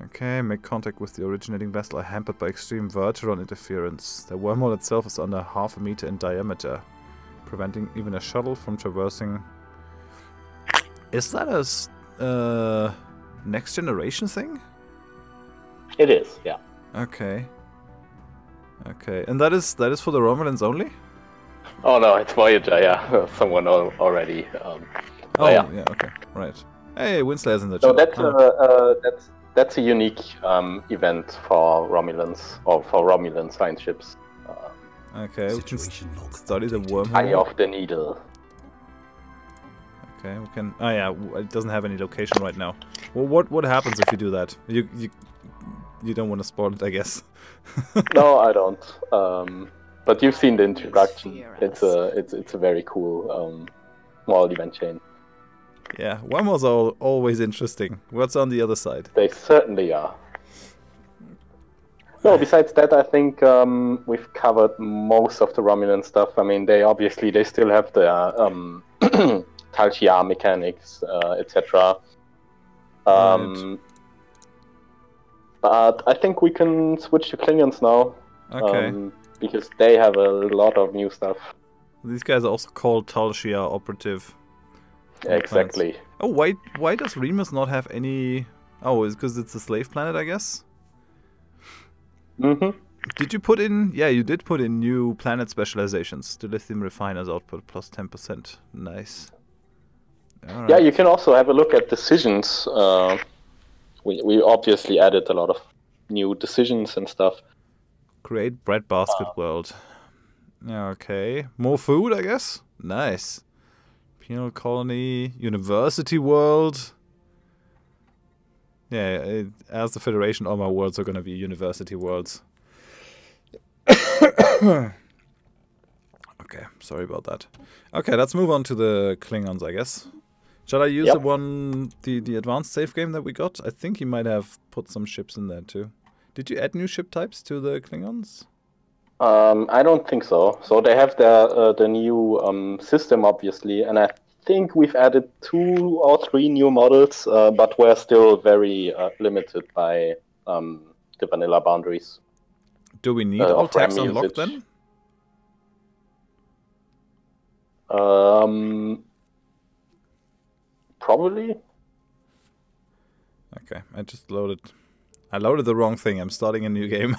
Okay, make contact with the originating vessel are hampered by extreme Verteron interference. The wormhole itself is under 0.5 meter in diameter, preventing even a shuttle from traversing. Is that a next generation thing? It is, yeah. Okay. Okay, and that is for the Romulans only? Oh no, it's Voyager, yeah. Someone already. Oh, yeah. yeah, okay, right. Hey, Winslayer's in the So chat. that's a unique event for Romulans, or for Romulan science ships. Okay, we can Situation log study the updated. Eye wormhole. of the needle. Okay, we can. Oh yeah, it doesn't have any location right now. Well, what happens if you do that? You don't want to spoil it, I guess. No, I don't. But you've seen the introduction. It's a very cool small event chain. Yeah, wormholes are always interesting. What's on the other side? They certainly are. No, besides that, I think we've covered most of the Romulan stuff. I mean, they still have the Tal Shiar mechanics, etc. Right. But I think we can switch to Klingons now. Okay. Because they have a lot of new stuff. These guys are also called Tal Shiar operative. Exactly. Oh, why does Remus not have any... Oh, it's because it's a slave planet, I guess? Mm-hmm. Did you put in... Yeah, you did put in new planet specializations. To lithium refiners output plus 10%. Nice. Alright. Yeah, you can also have a look at decisions. We obviously added a lot of new decisions and stuff. Create breadbasket world. Okay. More food, I guess? Nice. Penal colony. University world. Yeah, as the Federation, all my worlds are going to be university worlds. Okay, sorry about that. Okay, let's move on to the Klingons, I guess. Shall I use the advanced save game that we got? I think you might have put some ships in there too. Did you add new ship types to the Klingons? I don't think so. So they have the new system, obviously, and I think we've added 2 or 3 new models, but we're still very limited by the vanilla boundaries. Do we need all text RAM unlocked usage. then? Probably. Okay, I just loaded. I loaded the wrong thing. I'm starting a new game.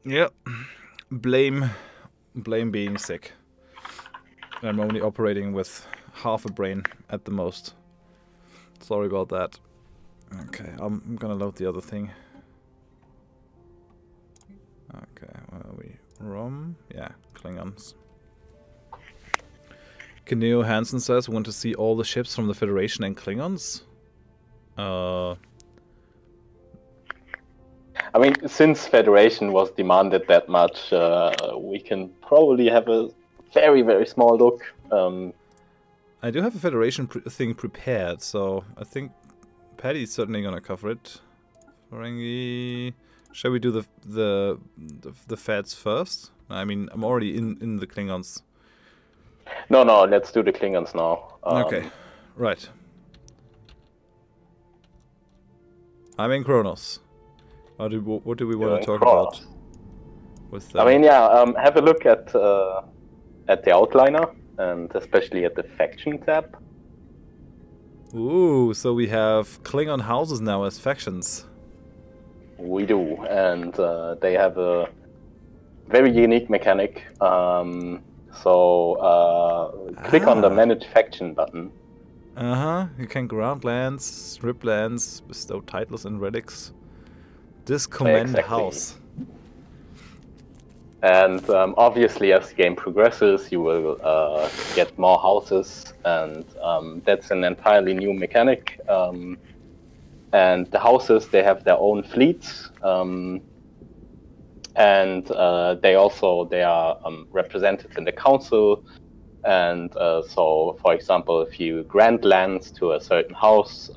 Yep. Blame being sick. I'm only operating with half a brain at the most. Sorry about that. Okay, I'm gonna load the other thing. Okay, where are we? Rom? Yeah, Klingons. Kineo Hansen says, want to see all the ships from the Federation and Klingons? I mean, since Federation was demanded that much, we can probably have a very, very small look. I do have a Federation thing prepared, so I think Paddy's certainly gonna cover it. Ferengi... Shall we do the Feds first? I mean, I'm already in the Klingons. No, let's do the Klingons now. Okay, right. I'm in Kronos. What do we want to talk Kronos. about? With I mean, yeah, have a look at the outliner, and especially at the faction tab. Ooh, so we have Klingon houses now as factions. We do, and they have a very unique mechanic. Click on the Manage Faction button. You can grant lands, strip lands, bestow titles and relics. This command house. And obviously, as the game progresses, you will get more houses, and that's an entirely new mechanic. And the houses, they have their own fleets, and they are represented in the council. And so, for example, if you grant lands to a certain house,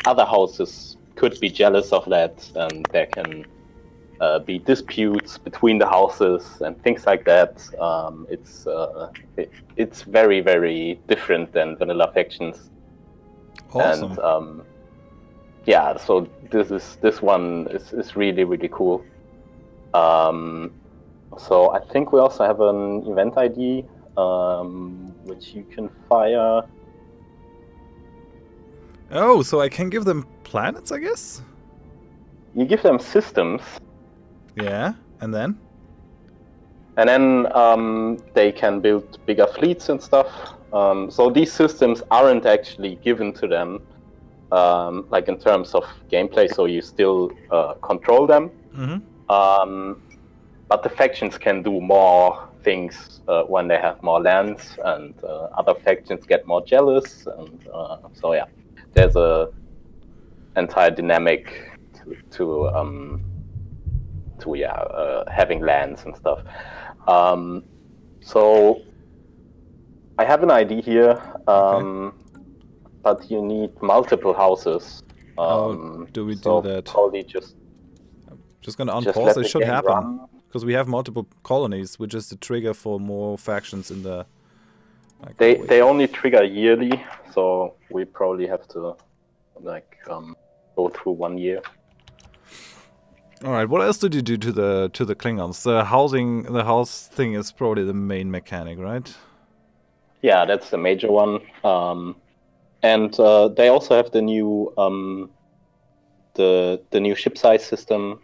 other houses could be jealous of that, and there can be disputes between the houses and things like that. It's very, very different than vanilla factions. Awesome. And yeah, so this one is really, really cool. So I think we also have an event ID, which you can fire. Oh, so I can give them planets, I guess? You give them systems. Yeah, and then? And then they can build bigger fleets and stuff. So these systems aren't actually given to them, like in terms of gameplay, so you still control them. But the factions can do more things when they have more lands, and other factions get more jealous. And so yeah, there's a entire dynamic to having lands and stuff. So I have an ID here, but you need multiple houses. How do we do that? Probably just gonna unpause. It should happen because we have multiple colonies, which is the trigger for more factions in the. They only trigger yearly, so we probably have to go through 1 year. All right. What else did you do to the Klingons? The house thing is probably the main mechanic, right? Yeah, that's the major one. And they also have the new the new ship size system,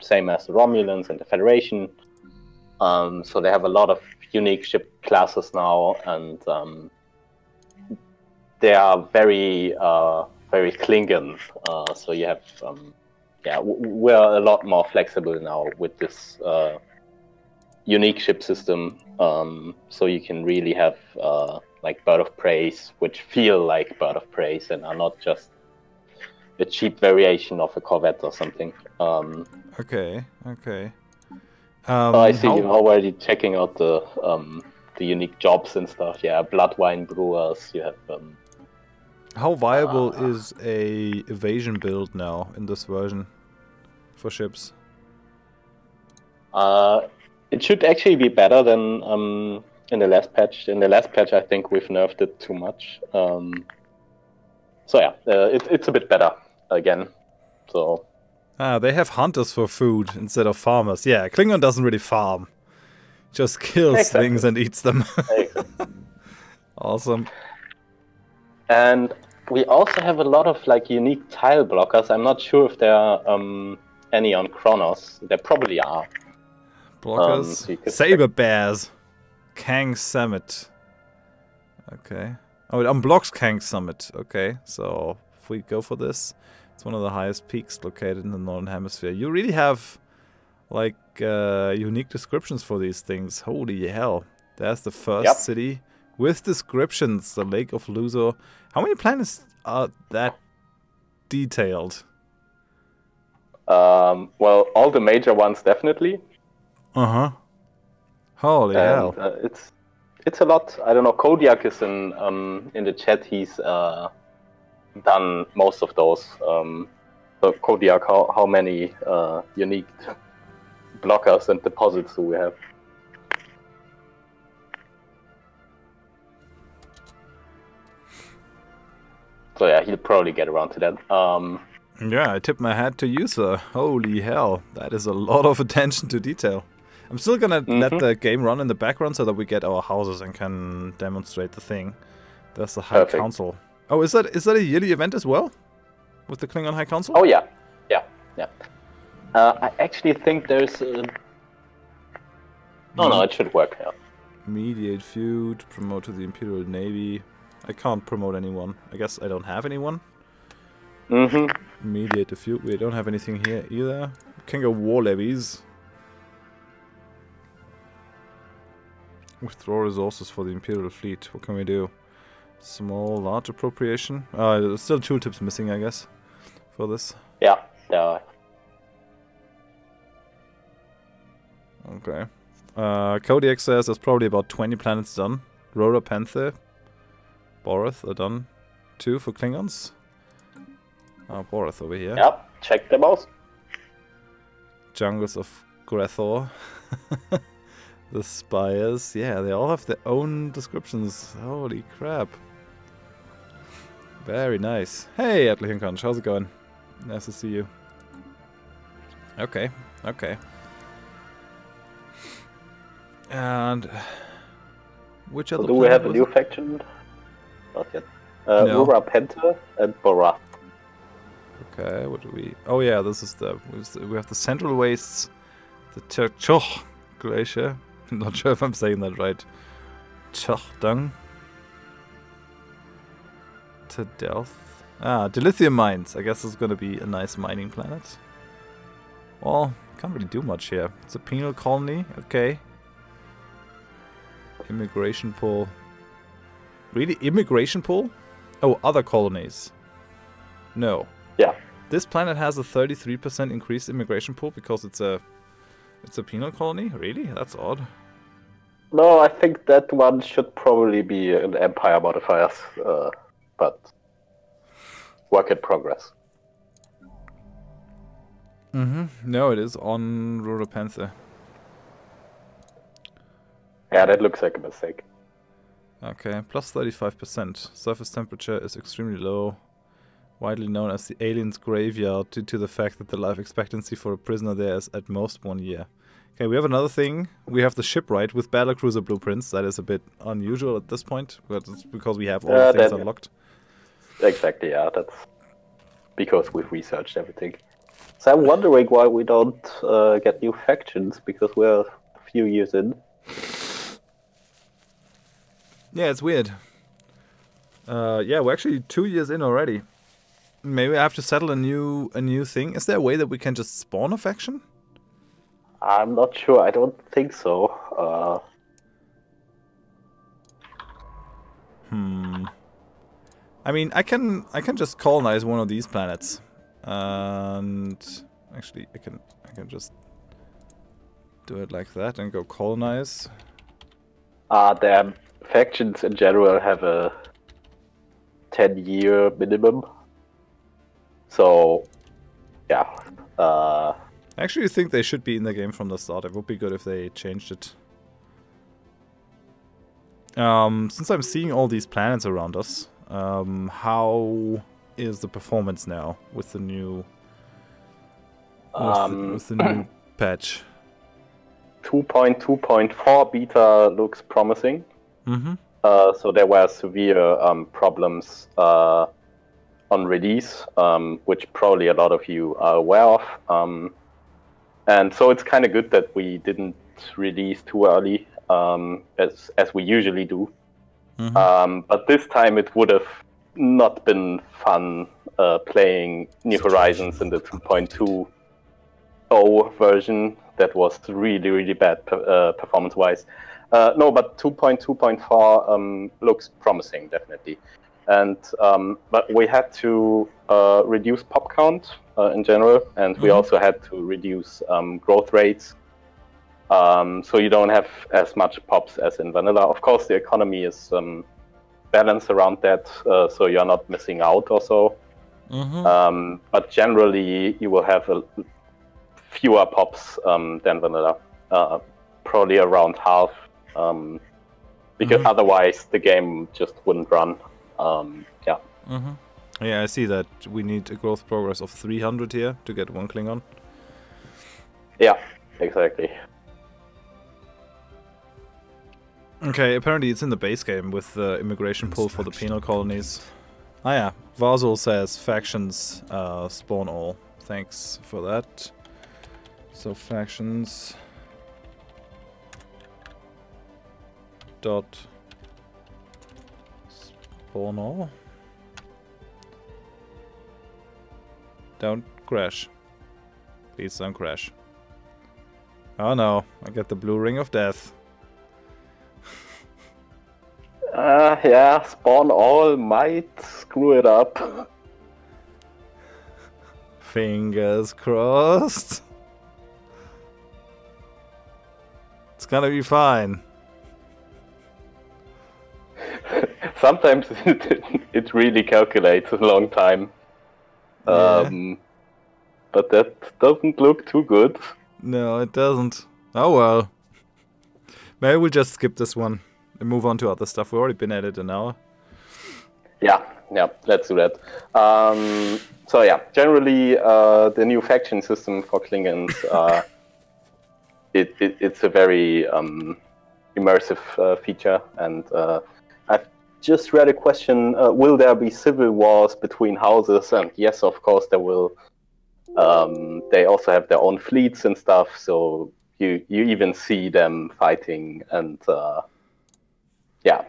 same as the Romulans and the Federation. So they have a lot of unique ship classes now, and they are very very Klingon. So you have we're a lot more flexible now with this unique ship system. So you can really have like Bird of Praise, which feel like Bird of Praise and are not just a cheap variation of a Corvette or something. Okay. So I see you're already checking out the unique jobs and stuff. Yeah, blood wine brewers. You have. How viable is a evasion build now in this version for ships? It should actually be better than in the last patch. In the last patch, I think we've nerfed it too much. So yeah, it's a bit better again. So. They have hunters for food instead of farmers. Yeah, Klingon doesn't really farm. Just kills things and eats them. Awesome. And we also have a lot of like unique tile blockers. I'm not sure if there are any on Kronos. There probably are. Blockers. So Saber bears. Kang Summit. Okay. Oh, it unblocks Kang Summit. Okay, so if we go for this, it's one of the highest peaks located in the Northern Hemisphere. You really have like unique descriptions for these things. Holy hell. There's the first city with descriptions. The Lake of Luthor. How many planets are that detailed? Well, all the major ones definitely. Holy hell. It's a lot. I don't know. Kodiak is in the chat. He's done most of those. So Kodiak, how many unique blockers and deposits do we have? So yeah, he'll probably get around to that. Yeah, I tip my hat to you, sir. Holy hell, that is a lot of attention to detail. I'm still gonna let the game run in the background so that we get our houses and can demonstrate the thing. There's the High Council. Oh, is that a yearly event as well? With the Klingon High Council? Oh yeah, yeah. I actually think there's. No, it should work. Yeah. Mediate feud, promote to the Imperial Navy. I can't promote anyone. I guess I don't have anyone. Mediate the feud. We don't have anything here either. Can go war levies. Withdraw resources for the Imperial fleet. What can we do? Small, large appropriation. There's still tooltips missing, I guess, for this. Yeah. Okay. Kodiak says there's probably about 20 planets done. Rhoda Panther, Horath are done. 2 for Klingons. Horath over here. Yep, check them out. Jungles of Grethor. The Spires. Yeah, they all have their own descriptions. Holy crap. Very nice. Hey, Atli, how's it going? Nice to see you. Okay. And which other? Do we have a new faction? Not yet. No. Ura Penta and Borath. Okay, what do we? Oh yeah, this is we have the Central Wastes, the Terchoch Glacier. I'm not sure if I'm saying that right. Chochdung. To Delft. Dilithium mines. I guess it's gonna be a nice mining planet. Well, can't really do much here. It's a penal colony. Okay. Immigration pool. Really? Immigration pool? Oh, other colonies. No. Yeah. This planet has a 33% increased immigration pool because it's a penal colony? Really? That's odd. No, I think that one should probably be an Empire modifiers, but work in progress. No, it is on Rhoda Panther. Yeah, that looks like a mistake. Okay, plus 35%. Surface temperature is extremely low. Widely known as the aliens' graveyard due to the fact that the life expectancy for a prisoner there is at most 1 year. Okay, we have another thing. We have the shipwright with battlecruiser blueprints. That is a bit unusual at this point, but it's because we have all the things unlocked. Exactly, yeah. That's because we've researched everything. So I'm wondering why we don't get new factions, because we're a few years in. Yeah, it's weird. Yeah, we're actually 2 years in already. Maybe I have to settle a new thing. Is there a way that we can just spawn a faction? I'm not sure. I don't think so. I mean, I can just colonize one of these planets, and actually, I can just do it like that and go colonize. Their factions in general have a 10-year minimum. So, yeah. I actually think they should be in the game from the start. It would be good if they changed it. Since I'm seeing all these planets around us, how is the performance now with the new with the new patch? 2.2.4 beta looks promising. So there were severe problems on release, which probably a lot of you are aware of. And so it's kind of good that we didn't release too early, as we usually do. But this time it would have not been fun playing New Horizons in the 2.20 version. That was really, really bad performance-wise. No, but 2.2.4 looks promising, definitely. And but we had to reduce pop count in general, and we also had to reduce growth rates. So you don't have as much pops as in vanilla. Of course, the economy is balanced around that, so you're not missing out or so. But generally, you will have fewer pops than vanilla, probably around half, because otherwise the game just wouldn't run. Yeah. Yeah, I see that we need a growth progress of 300 here to get 1 Klingon. Yeah, exactly. Okay, apparently it's in the base game with the immigration pool for the penal colonies. Ah yeah, Varzul says factions spawn all. Thanks for that. So factions dot spawn all. Don't crash. Please don't crash. Oh no, I get the blue ring of death. Yeah, spawn all might screw it up. Fingers crossed. It's gonna be fine. Sometimes it really calculates a long time. Yeah. But that doesn't look too good. No, it doesn't. Oh well. Maybe we'll just skip this one and move on to other stuff. We've already been at it an hour. Yeah, let's do that. So yeah, generally the new faction system for Klingons, it's a very immersive feature, and I've just read a question: will there be civil wars between houses? And yes, of course there will. They also have their own fleets and stuff, so you even see them fighting, and yeah,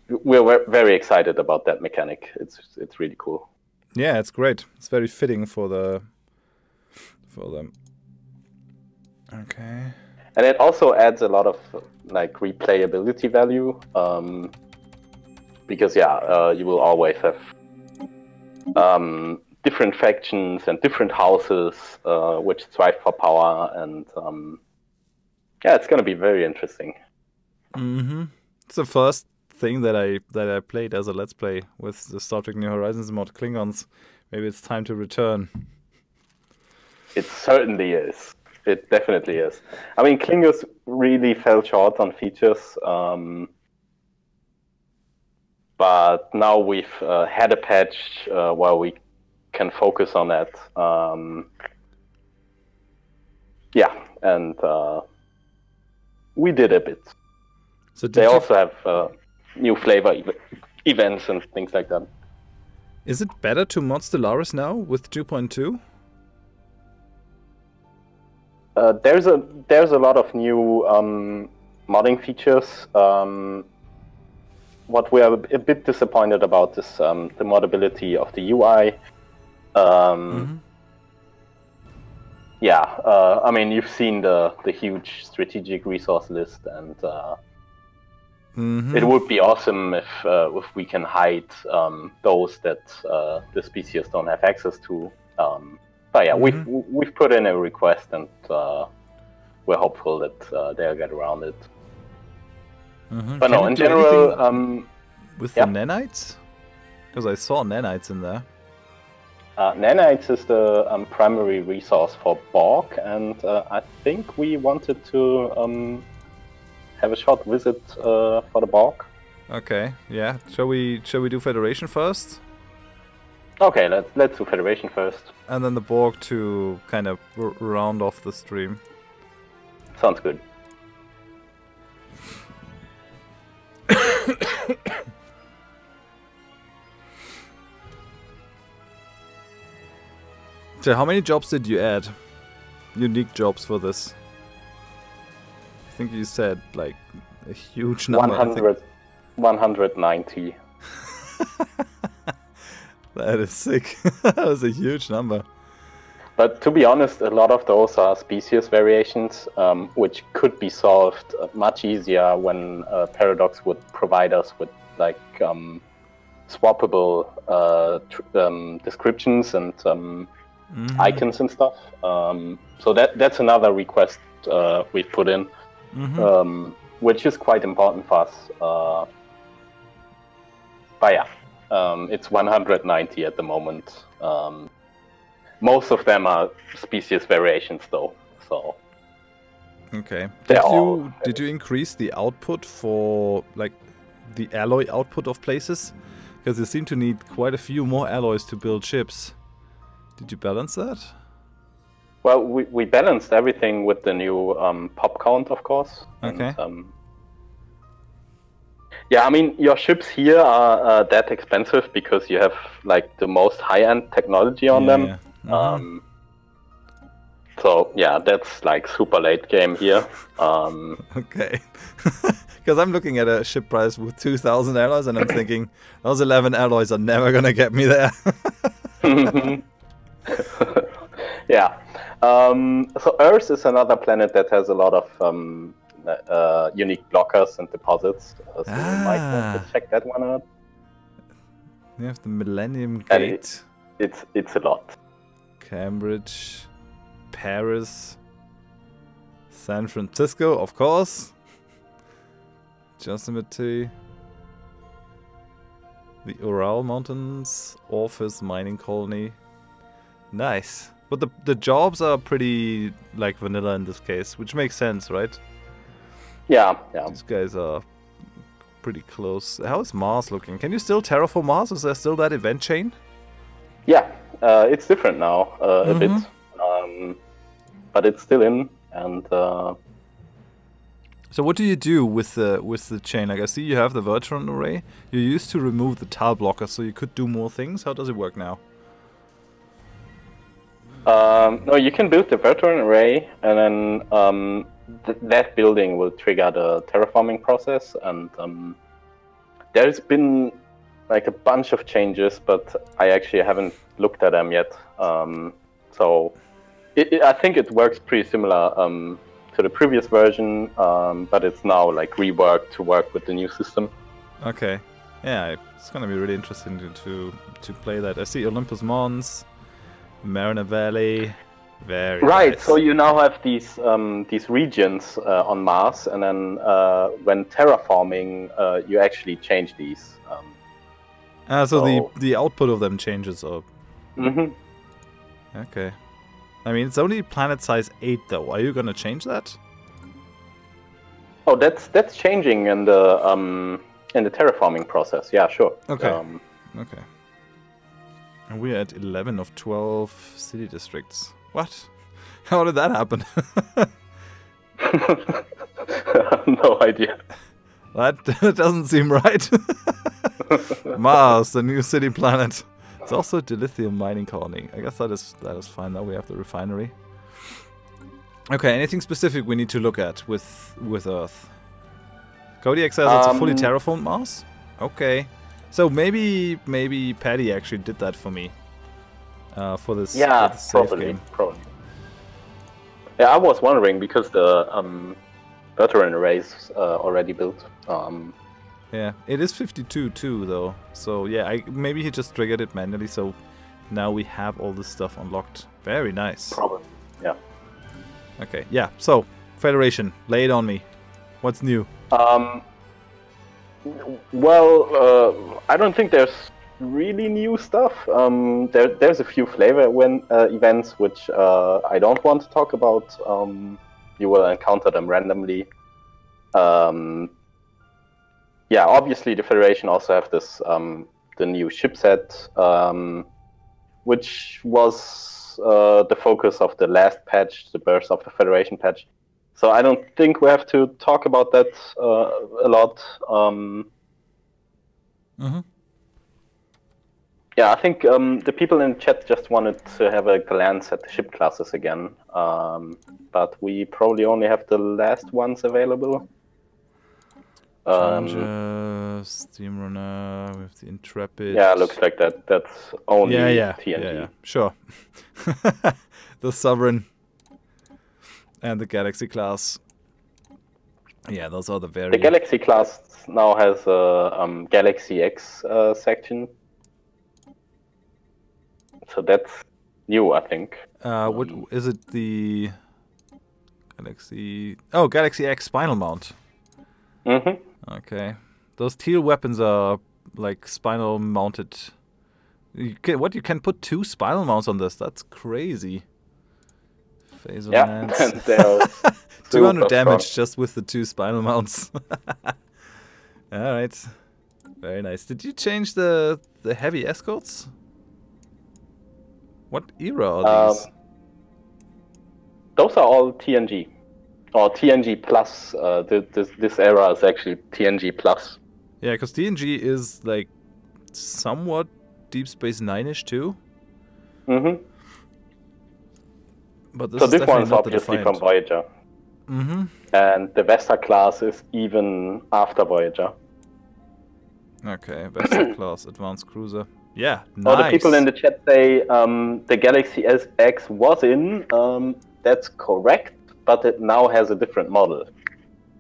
we're very excited about that mechanic. It's really cool. Yeah, it's great. It's very fitting for them. Okay. And it also adds a lot of like replayability value, because you will always have different factions and different houses which strive for power, and yeah, it's gonna be very interesting. Mm-hmm. It's the first thing that I played as a Let's Play with the Star Trek New Horizons mod Klingons. Maybe it's time to return. It certainly is. It definitely is. I mean, Klingons really fell short on features, but now we've had a patch where we can focus on that. Yeah, and we did a bit. So they also have new flavor events and things like that. Is it better to mod Stellaris now with 2.2? There's a lot of new modding features. What we are a bit disappointed about is the moddability of the UI. Yeah, I mean, you've seen the huge strategic resource list, and it would be awesome if we can hide those that the species don't have access to. But yeah, we've put in a request, and we're hopeful that they'll get around it. But no, in general, with the nanites, because I saw nanites in there. Nanites is the primary resource for Borg, and I think we wanted to have a short visit for the Borg. Okay, yeah. Shall we do Federation first? Okay, let's do Federation first. And then the Borg to kind of round off the stream. Sounds good. So how many jobs did you add? Unique jobs for this? I think you said like a huge number. 190. That is sick. That was a huge number. But to be honest, a lot of those are species variations, which could be solved much easier when Paradox would provide us with like swappable descriptions and icons and stuff. So that's another request we've put in, which is quite important for us. But yeah, it's 190 at the moment. Most of them are species variations, though. So okay. Did you increase the output for like the alloy output of places? Because you seem to need quite a few more alloys to build ships. Did you balance that? Well, we balanced everything with the new pop count, of course. Okay. And, yeah, I mean, your ships here are that expensive because you have like the most high-end technology on them. Yeah. Mm-hmm. So yeah, that's like super late game here. Okay. Because I'm looking at a ship price with 2,000 alloys and I'm thinking, those 11 alloys are never gonna get me there. Yeah. So Earth is another planet that has a lot of unique blockers and deposits. So you might want to check that one out. You have the Millennium Gate. It's a lot. Cambridge, Paris, San Francisco, of course. Yosemite, the Ural Mountains, Orpheus Mining Colony. Nice. But the jobs are pretty like vanilla in this case, which makes sense, right? Yeah. These guys are pretty close. How is Mars looking? Can you still terraform Mars? Is there still that event chain? Yeah, it's different now a bit, but it's still in. And so what do you do with the chain? Like I see you have the Vertron array. You used to remove the tile blocker so you could do more things. How does it work now? no, you can build the Vertron array, and then that building will trigger the terraforming process. And there's been like a bunch of changes, but I actually haven't looked at them yet. So I think it works pretty similar to the previous version, but it's now like reworked to work with the new system. Okay, yeah, it's gonna be really interesting to play that. I see Olympus Mons, Mariner Valley, very right. nice. So you now have these regions on Mars, and then when terraforming, you actually change these. So the output of them changes up. Mm-hmm. Okay. I mean, it's only planet size 8 though. Are you gonna change that? Oh, that's changing in the terraforming process. Yeah, sure. Okay. Okay. And we're at 11 of 12 city districts. What? How did that happen? No idea. That doesn't seem right. Mars, the new city planet. It's also a dilithium mining colony. I guess that is fine. Now we have the refinery. Okay, anything specific we need to look at with Earth? Kodiak says it's a fully terraformed Mars. Okay, so maybe Paddy actually did that for me. For this, Yeah, for this save probably. game. Yeah, I was wondering because the Vertron arrays already built. Yeah, it is 52 too, though. So yeah, maybe he just triggered it manually. So now we have all this stuff unlocked. Very nice. Probably. Yeah. Okay. Yeah. So Federation, lay it on me. What's new? Well, I don't think there's really new stuff. There's a few flavor events which I don't want to talk about. You will encounter them randomly. Yeah, obviously the Federation also have this the new ship set, which was the focus of the last patch, the Birth of the Federation patch. So I don't think we have to talk about that a lot. Yeah, I think the people in the chat just wanted to have a glance at the ship classes again, but we probably only have the last ones available. Challenger, Steam Runner, we have the Intrepid. Yeah, looks like that's only TNG. Yeah, sure. The Sovereign and the Galaxy class. Yeah, those are the very... The Galaxy class now has a Galaxy X section. So that's new, I think. What is it? The Galaxy... Oh, Galaxy X spinal mount. Mm-hmm. Okay. Those teal weapons are like spinal mounted. You can put 2 spinal mounts on this? That's crazy. Phaser lance. 200 damage just with the 2 spinal mounts. Alright. Very nice. Did you change the heavy escorts? What era are these? Those are all TNG. Or TNG plus. This era is actually TNG plus. Yeah, because TNG is like somewhat Deep Space Nine-ish too. Mm-hmm. But So this one's not obviously defined. from Voyager. Mm-hmm. And the Vesta class is even after Voyager. Okay, Vesta class advanced cruiser. Yeah, All nice. the people in the chat say the Galaxy SX was in. That's correct, but it now has a different model.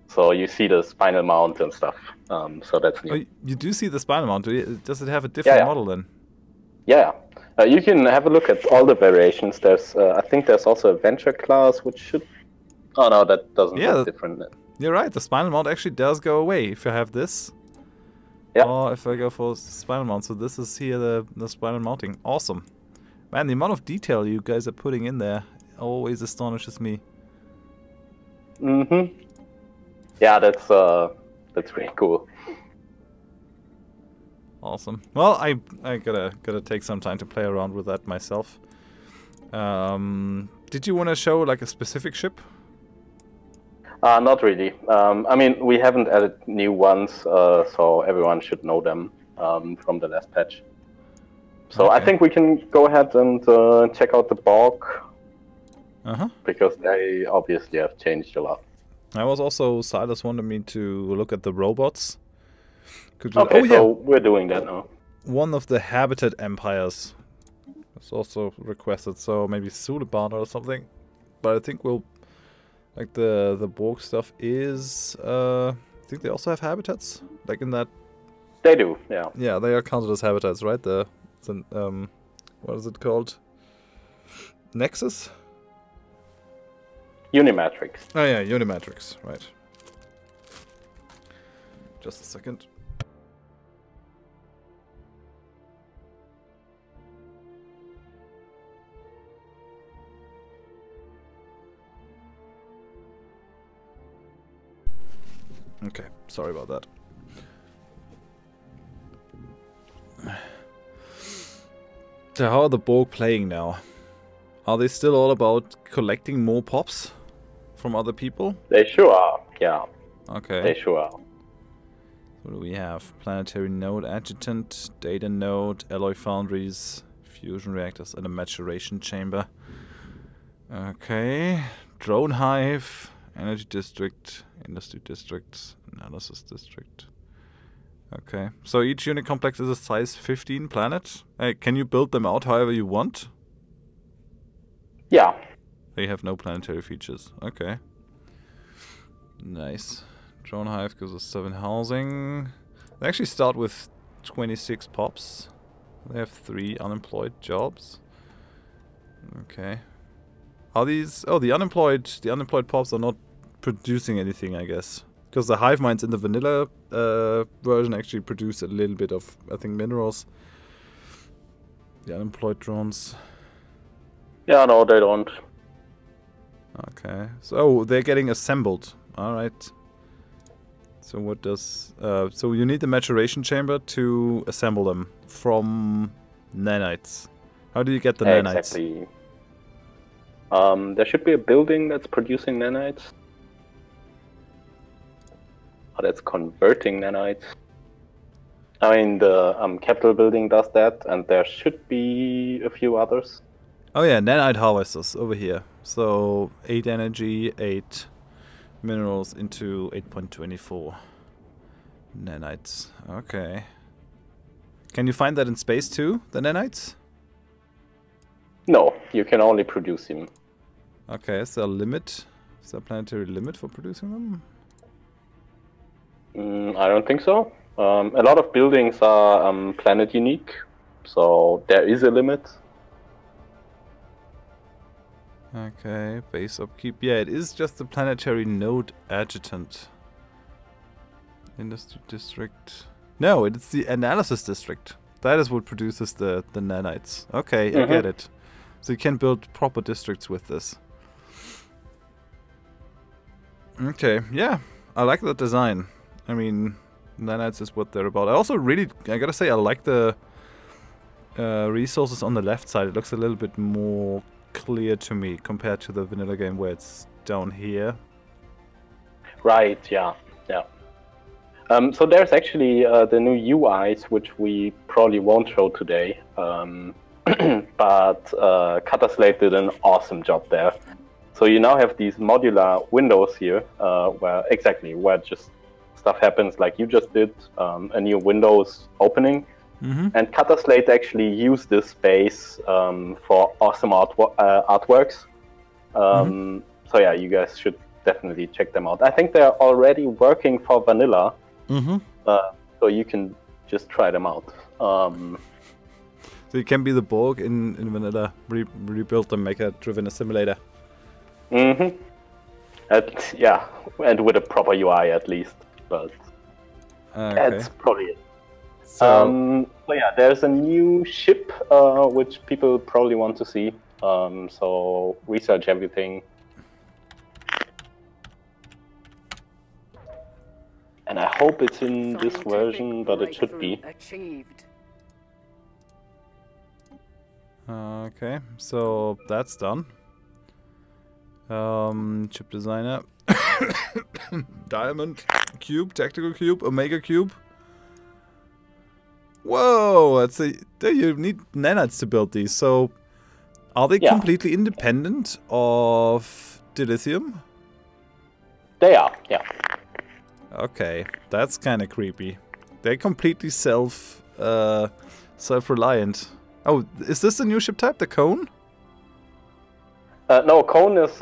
So you see the spinal mount and stuff. So that's new. Oh, you do see the spinal mount. Does it have a different model then? Yeah. You can have a look at all the variations. There's, I think there's also a Venture class, which should... Oh no, that doesn't look different. You're right, the spinal mount actually does go away if you have this. Yeah. Or if I go for spinal mount. So this is here the spinal mounting. Awesome. Man, the amount of detail you guys are putting in there always astonishes me. Mm-hmm. Yeah, that's really cool. Awesome. Well, I gotta take some time to play around with that myself. Did you want to show like a specific ship? Not really. I mean, we haven't added new ones, so everyone should know them from the last patch. So I think we can go ahead and check out the Borg. Because they obviously have changed a lot. I was also, Silas wanted me to look at the robots. Okay, so we're doing that now. One of the habitat empires is also requested, so maybe Suliban or something. But I think we'll... Like the Borg stuff is... I think they also have habitats? Like in that... They do, yeah. Yeah, they are counted as habitats, right? What is it called? Nexus? Unimatrix. Oh yeah, Unimatrix, right. Just a second. Okay, sorry about that. So how are the Borg playing now? Are they still all about collecting more pops from other people? They sure are, yeah. Okay. They sure are. What do we have? Planetary node adjutant, data node, alloy foundries, fusion reactors, and a maturation chamber. Okay. Drone hive, energy district, industry district, analysis district. Okay. So each unit complex is a size 15 planet. Can you build them out however you want? Yeah. They have no planetary features. Okay. Nice. Drone hive goes with 7 housing. They actually start with 26 pops. They have 3 unemployed jobs. Okay. Are these... Oh, the unemployed pops are not producing anything, I guess. Because the hive minds in the vanilla version actually produce a little bit of, I think, minerals. The unemployed drones. Yeah, no, they don't. Okay. So they're getting assembled. Alright. So what does... so you need the maturation chamber to assemble them from nanites. How do you get the nanites? Exactly. There should be a building that's producing nanites. Or that's converting nanites. I mean, the Capitol building does that, and there should be a few others. Oh yeah, nanite harvesters over here. So 8 energy, 8 minerals into 8.24 nanites. Okay. Can you find that in space too, the nanites? No, you can only produce them. Okay, is there a limit? Is there a planetary limit for producing them? I don't think so. A lot of buildings are planet unique, so there is a limit. Okay, base upkeep. Yeah, it is just the planetary node adjutant. Industry district. No, it's the analysis district. That is what produces the nanites. Okay, I get it. So you can build proper districts with this. Okay, yeah. I like that design. I mean, nanites is what they're about. I also really, I gotta say, I like the resources on the left side. It looks a little bit more clear to me compared to the vanilla game where it's down here. Right, yeah. So there's actually the new UIs, which we probably won't show today. But Cutter Slate did an awesome job there. So you now have these modular windows here, where just stuff happens like you just did, a new Windows opening. And Cutter Slate actually used this space for awesome artworks. So yeah, you guys should definitely check them out. I think they're already working for vanilla, so you can just try them out. So you can be the Borg in vanilla, rebuild them, make a driven simulator. Yeah, and with a proper UI at least, but that's probably it. So yeah, there's a new ship which people probably want to see. So research everything. And I hope it's in this version, but it should be. Achieved. Okay, so that's done. Chip designer. Diamond cube, tactical cube, omega cube. Whoa, you need nanites to build these. So are they completely independent of dilithium? They are, yeah. Okay, that's kind of creepy. They're completely self-reliant. Oh, is this the new ship type, the cone? No, cone is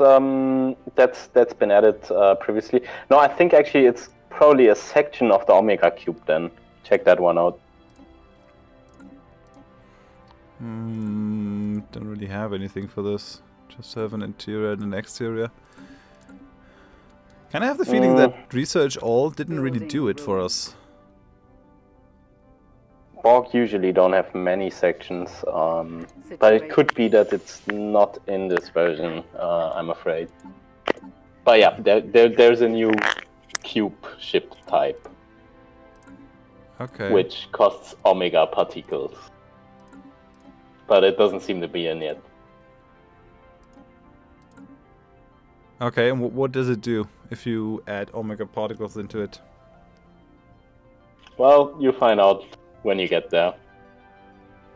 that's been added previously. No, I think actually it's probably a section of the Omega Cube. Then check that one out. Don't really have anything for this. Just have an interior and an exterior. Kind of have the feeling that Research All didn't really do it for us. Borg usually don't have many sections, but it could be that it's not in this version, I'm afraid. But yeah, there's a new cube ship type. Okay. Which costs Omega particles. But it doesn't seem to be in yet. Okay, and what does it do if you add Omega particles into it? Well, you find out when you get there.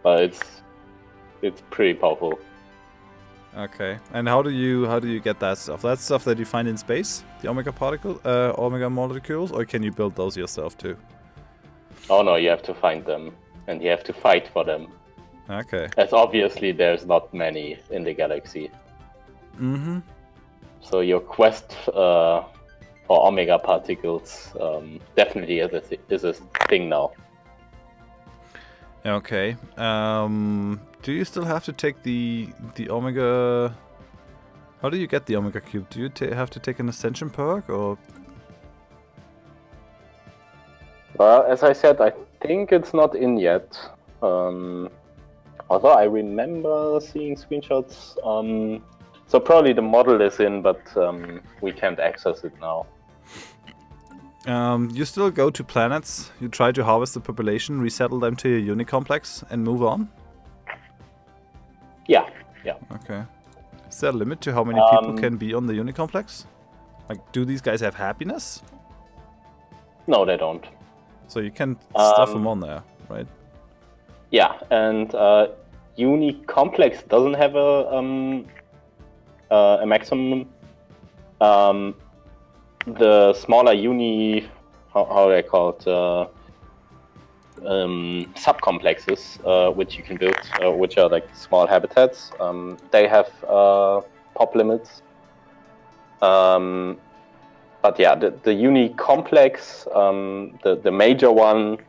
But it's pretty powerful. Okay, and how do you get that stuff? That's stuff that you find in space, the Omega Omega molecules, or can you build those yourself too? Oh no, you have to find them, and you have to fight for them. Okay. As obviously there's not many in the galaxy. So your quest for Omega particles definitely is a thing now. Okay. Do you still have to take the Omega? How do you get the Omega cube? Do you have to take an Ascension perk or? Well, as I said, I think it's not in yet. Although I remember seeing screenshots. So probably the model is in, but we can't access it now. You still go to planets, you try to harvest the population, resettle them to your unicomplex, and move on? Yeah. Okay. Is there a limit to how many people can be on the unicomplex? Like, do these guys have happiness? No, they don't. So you can stuff them on there, right? Yeah, and unicomplex doesn't have a maximum. The smaller how do I call it, subcomplexes, which you can build, which are like small habitats, they have pop limits. But yeah, the unicomplex, the major one,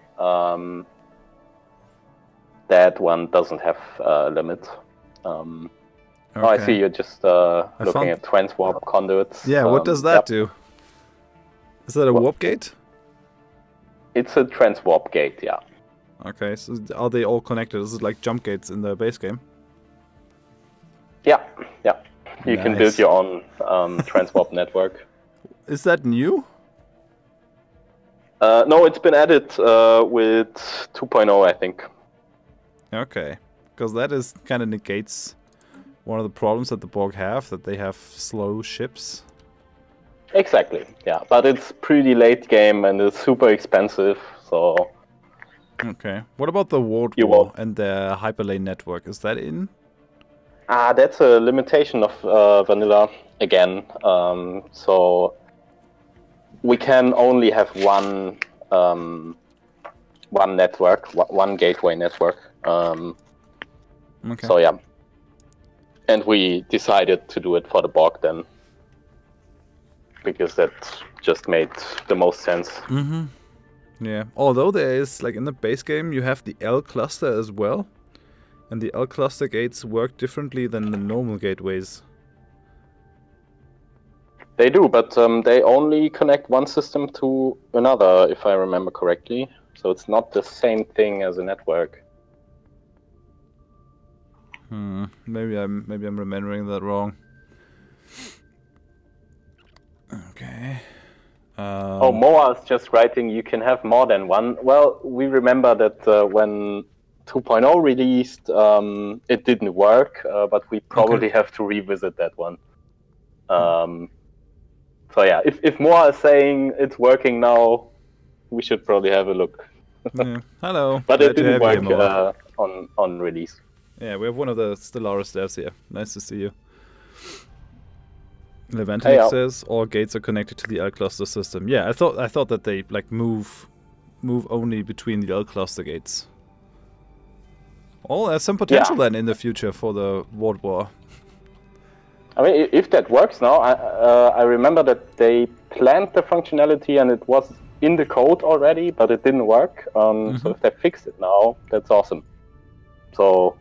that one doesn't have a limit. Okay. Oh, I see you're just looking at transwarp conduits. Yeah, what does that do? Is that a warp gate? It's a transwarp gate, yeah. Okay, so are they all connected? Is it like jump gates in the base game? Yeah. You can build your own transwarp network. Is that new? No, it's been added with 2.0, I think. Okay, because that is kind of negates one of the problems that the Borg have, that they have slow ships. Exactly, yeah. But it's pretty late game and it's super expensive, so... Okay. What about the World You War won't. and the hyperlane network? Is that in? That's a limitation of vanilla, again. So we can only have one network, one gateway network. Okay. So yeah. And we decided to do it for the Borg then. Because that just made the most sense. Mm-hmm. Yeah. Although there is, like in the base game, you have the L cluster as well. And the L cluster gates work differently than the normal gateways. They do, but they only connect one system to another, if I remember correctly. So it's not the same thing as a network. Maybe I'm remembering that wrong. Okay. Oh, Moa is just writing you can have more than one. Well, we remember that when 2.0 released, it didn't work, but we probably have to revisit that one. So yeah, if Moa is saying it's working now, we should probably have a look. Yeah. Hello. But Glad it to didn't have you here, work Moa. on release. Yeah, we have one of the Stellaris devs here. Nice to see you. Levantinix Hey, says all gates are connected to the L cluster system. Yeah, I thought that they like move only between the L cluster gates. Oh, there's some potential then in the future for the World War. I mean, if that works now, I remember that they planned the functionality and it was in the code already, but it didn't work. So if they fixed it now, that's awesome. So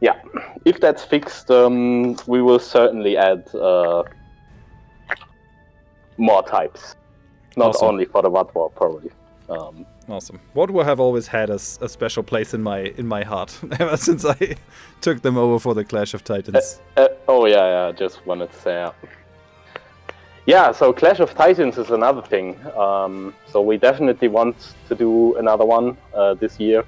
yeah, if that's fixed, we will certainly add more types. Not only for the World War, probably. Awesome. World War have always had a special place in my heart ever since I took them over for the Clash of Titans. Oh yeah, just wanted to say that. Yeah, so Clash of Titans is another thing. So we definitely want to do another one this year.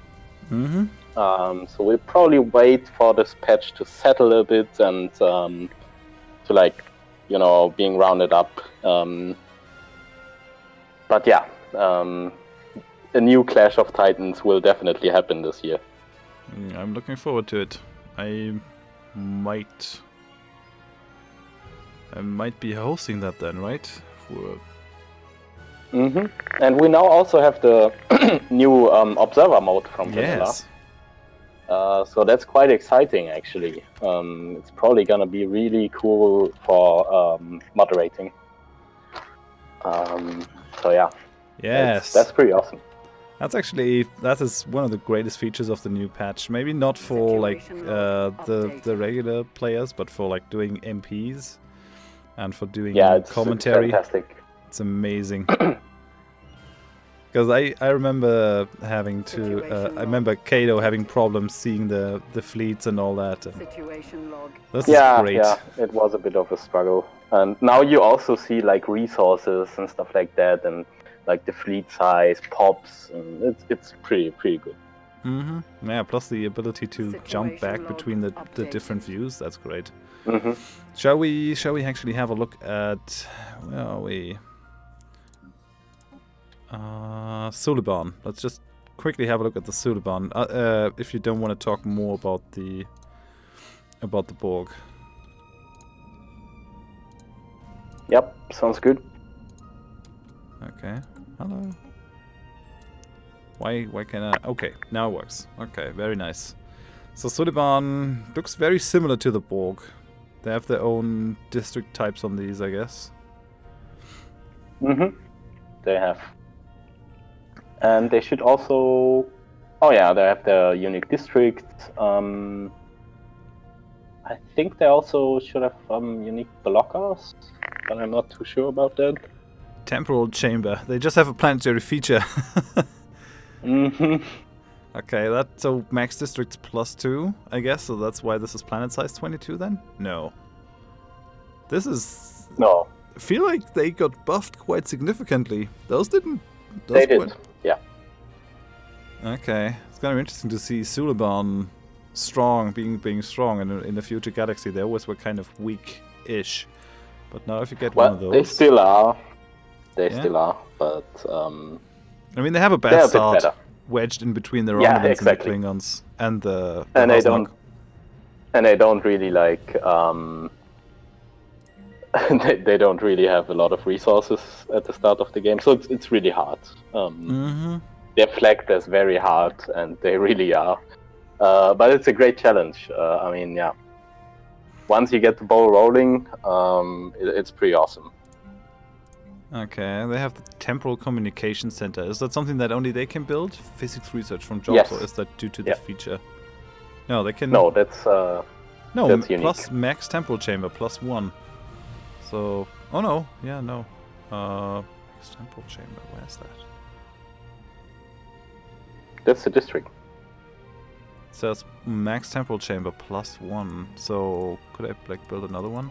So we'll probably wait for this patch to settle a bit and to like, you know, being rounded up. But yeah, a new Clash of Titans will definitely happen this year. I'm looking forward to it. I might be hosting that then, right? And we now also have the new Observer mode from Vanilla. Yes. So that's quite exciting, actually. It's probably gonna be really cool for moderating. So yeah. Yes. That's pretty awesome. That is one of the greatest features of the new patch. Maybe not for like the regular players, but for like doing MPs and for doing commentary. It's fantastic. It's amazing. Because I remember having to I remember Kato having problems seeing the fleets and all that. And this is great. Yeah, it was a bit of a struggle. And now you also see like resources and stuff like that, and like the fleet size, pops, and it's pretty good. Yeah, plus the ability to jump back between the different views. That's great. Shall we actually have a look at where are we? Suliban. Let's just quickly have a look at the Suliban. If you don't want to talk more about the Borg. Yep, sounds good. Okay. Hello. Why can I? Okay, now it works. Okay, very nice. So Suliban looks very similar to the Borg. They have their own district types on these, I guess. They have. And they should also... Oh yeah, they have their unique district. I think they also should have unique blockers, but I'm not too sure about that. Temporal chamber. They just have a planetary feature. Okay, so max districts +2, I guess. So that's why this is planet size 22 then? No. This is... No. I feel like they got buffed quite significantly. Those didn't. They did, yeah. Okay, it's kind of interesting to see Suliban strong, being strong, and in the future galaxy they always were kind of weak-ish. But now if you get one of those... they still are. They Yeah. still are, but... I mean, they have a they're bad a bit start, better. wedged in between the Yeah, Romulans exactly. and the Klingons, and the And they Hausmark. don't... And they don't really, like... they don't really have a lot of resources at the start of the game, so it's really hard. They're flagged as very hard, and they really are. But it's a great challenge. I mean, yeah. Once you get the ball rolling, it's pretty awesome. Okay, they have the Temporal Communication Center. Is that something that only they can build? Physics research from jobs, Yes. or is that due to the Yeah. feature? No, they can... No, that's... no, that's unique. plus max temporal chamber, +1. So... Oh no, yeah, no. Max temporal chamber, where's that? That's the district. It says max temporal chamber +1. So could I like build another one?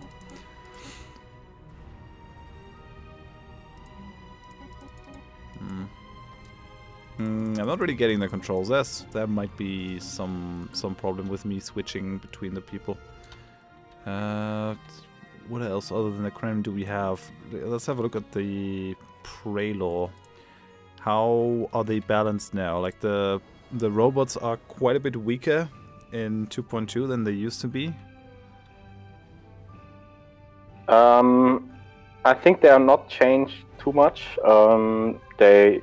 I'm not really getting the controls. There might be some problem with me switching between the people. What else other than the crown do we have? Let's have a look at the Prelor. How are they balanced now? Like the robots are quite a bit weaker in 2.2 than they used to be. I think they are not changed too much. They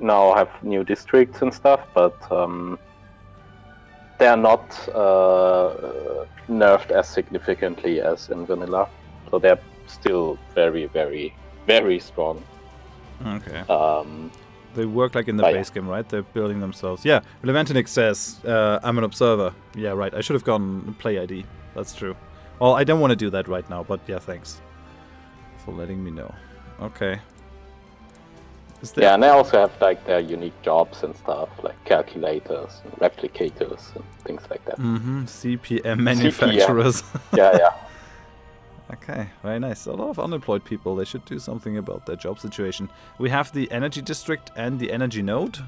now have new districts and stuff, but they are not nerfed as significantly as in vanilla. So they're still very, very, very strong. Okay. They work like in the But base game, right? They're building themselves. Yeah, Levantinic says, I'm an observer. Yeah, right. I should have gone play ID. That's true. Well, I don't want to do that right now, but yeah, thanks for letting me know. Okay. Is there... Yeah, and they also have like their unique jobs and stuff, like calculators and replicators and things like that. CPM manufacturers. Yeah, yeah. Okay, very nice. A lot of unemployed people. They should do something about their job situation. We have the energy district and the energy node.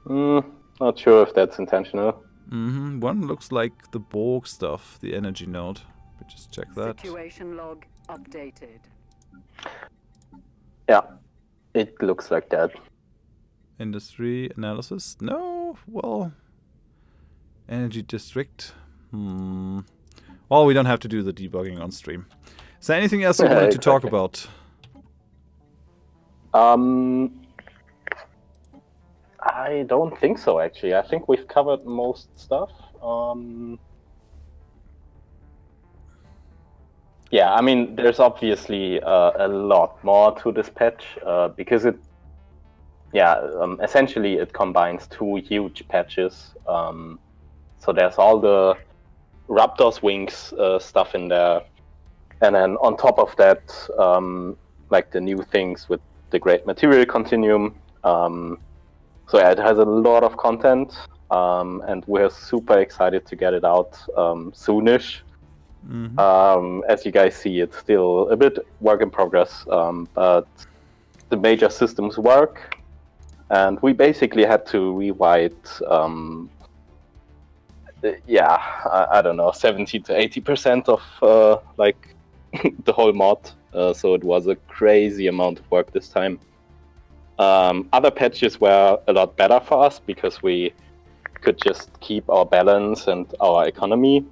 Not sure if that's intentional. One looks like the Borg stuff, the energy node. But just check that. Situation log updated. Yeah, it looks like that. Industry analysis? No, well... Energy district? Well, we don't have to do the debugging on stream. Is there anything else you wanted to talk about? I don't think so, actually. I think we've covered most stuff. Yeah, I mean, there's obviously a lot more to this patch because it, essentially it combines two huge patches. So there's all the Raptor's wings stuff in there, and then on top of that, like the new things with the Great Material Continuum. So yeah, it has a lot of content, and we're super excited to get it out soonish. As you guys see, it's still a bit work in progress, but the major systems work, and we basically had to rewrite, I don't know, 70 to 80% of like the whole mod. So it was a crazy amount of work this time. Other patches were a lot better for us because we could just keep our balance and our economy.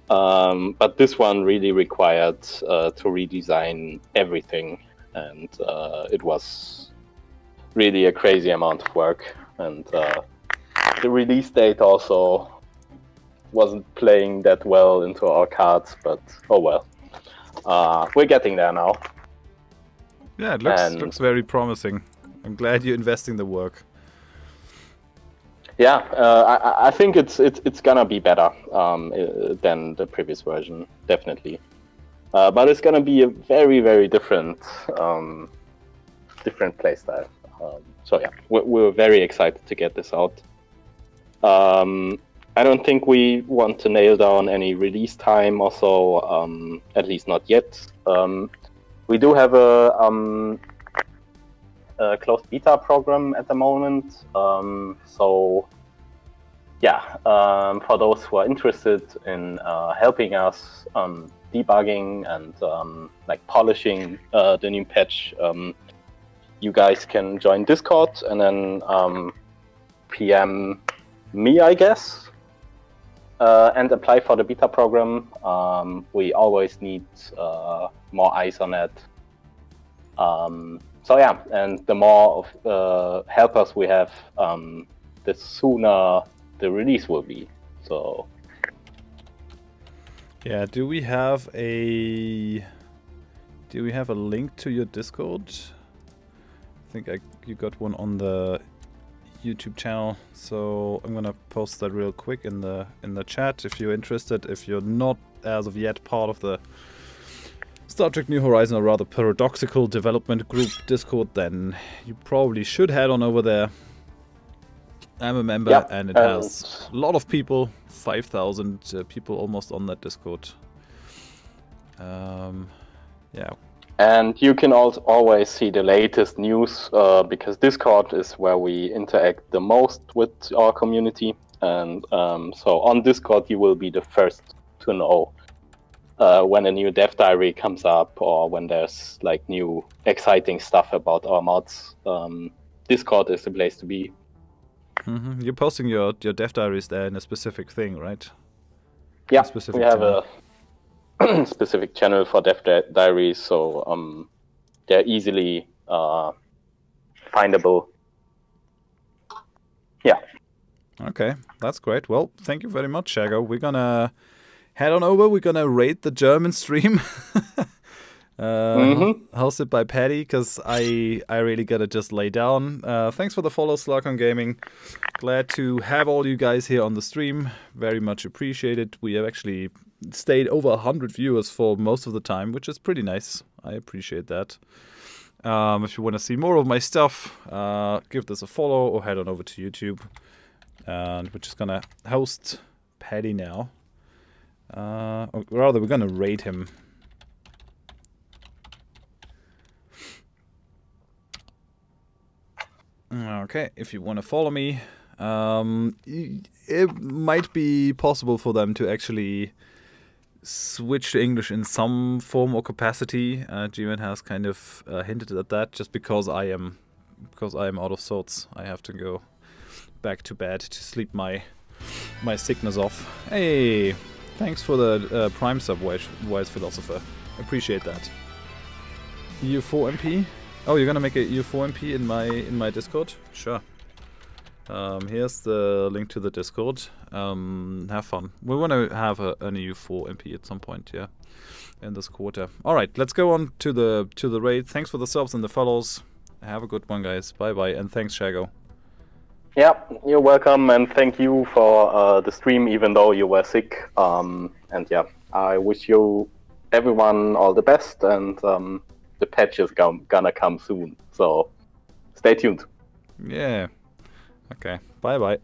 But this one really required to redesign everything, and it was really a crazy amount of work. And the release date also wasn't playing that well into our cards, but oh well. We're getting there now. Yeah, it looks very promising. I'm glad you're investing the work. Yeah, I think it's gonna be better than the previous version, definitely. But it's gonna be a very, very different playstyle. So yeah, we're very excited to get this out. I don't think we want to nail down any release time or so, at least not yet. We do have a closed beta program at the moment, so yeah, for those who are interested in helping us debugging and like polishing the new patch, you guys can join Discord and then PM me, I guess, and apply for the beta program. We always need more eyes on it. So yeah, and the more of helpers we have, the sooner the release will be. So yeah, do we have a link to your Discord? I think you got one on the YouTube channel, so I'm gonna post that real quick in the chat if you're interested. If you're not as of yet part of the Star Trek New Horizon, or rather Paradoxical Development Group Discord, then you probably should head on over there. I'm a member, yep, and it has a lot of people, 5,000 people almost on that Discord. Yeah. And you can also always see the latest news, because Discord is where we interact the most with our community. And so on Discord, you will be the first to know when a new dev diary comes up, or when there's like new exciting stuff about our mods. Discord is the place to be. Mm-hmm. You're posting your dev diaries there in a specific thing, right? Yeah, we have a specific channel for dev diaries, so they're easily findable. Yeah. Okay, that's great. Well, thank you very much, Shaggo. We're gonna head on over. We're gonna raid the German stream. Hosted by Paddy, because I really gotta just lay down. Thanks for the follow, Slarkon Gaming. Glad to have all you guys here on the stream. Very much appreciated. We have actually stayed over 100 viewers for most of the time, which is pretty nice. I appreciate that. If you want to see more of my stuff, give this a follow or head on over to YouTube. And we're just gonna host Paddy now. Or rather, we're gonna raid him. Okay, if you want to follow me, it might be possible for them to actually switch to English in some form or capacity. G-Man has kind of hinted at that, just because I am out of sorts. I have to go back to bed to sleep my sickness off. Hey, thanks for the Prime sub, Wise Philosopher. Appreciate that. EU4MP. Oh, you're gonna make a EU4MP in my Discord? Sure. Here's the link to the Discord. Have fun. We want to have an EU4MP at some point, yeah, in this quarter. All right, let's go on to the raid. Thanks for the subs and the follows. Have a good one, guys. Bye bye, and thanks, Shaggo. Yeah, you're welcome, and thank you for the stream, even though you were sick. And yeah, I wish you everyone all the best, and the patch is gonna come soon, so stay tuned. Yeah. Okay. Bye bye.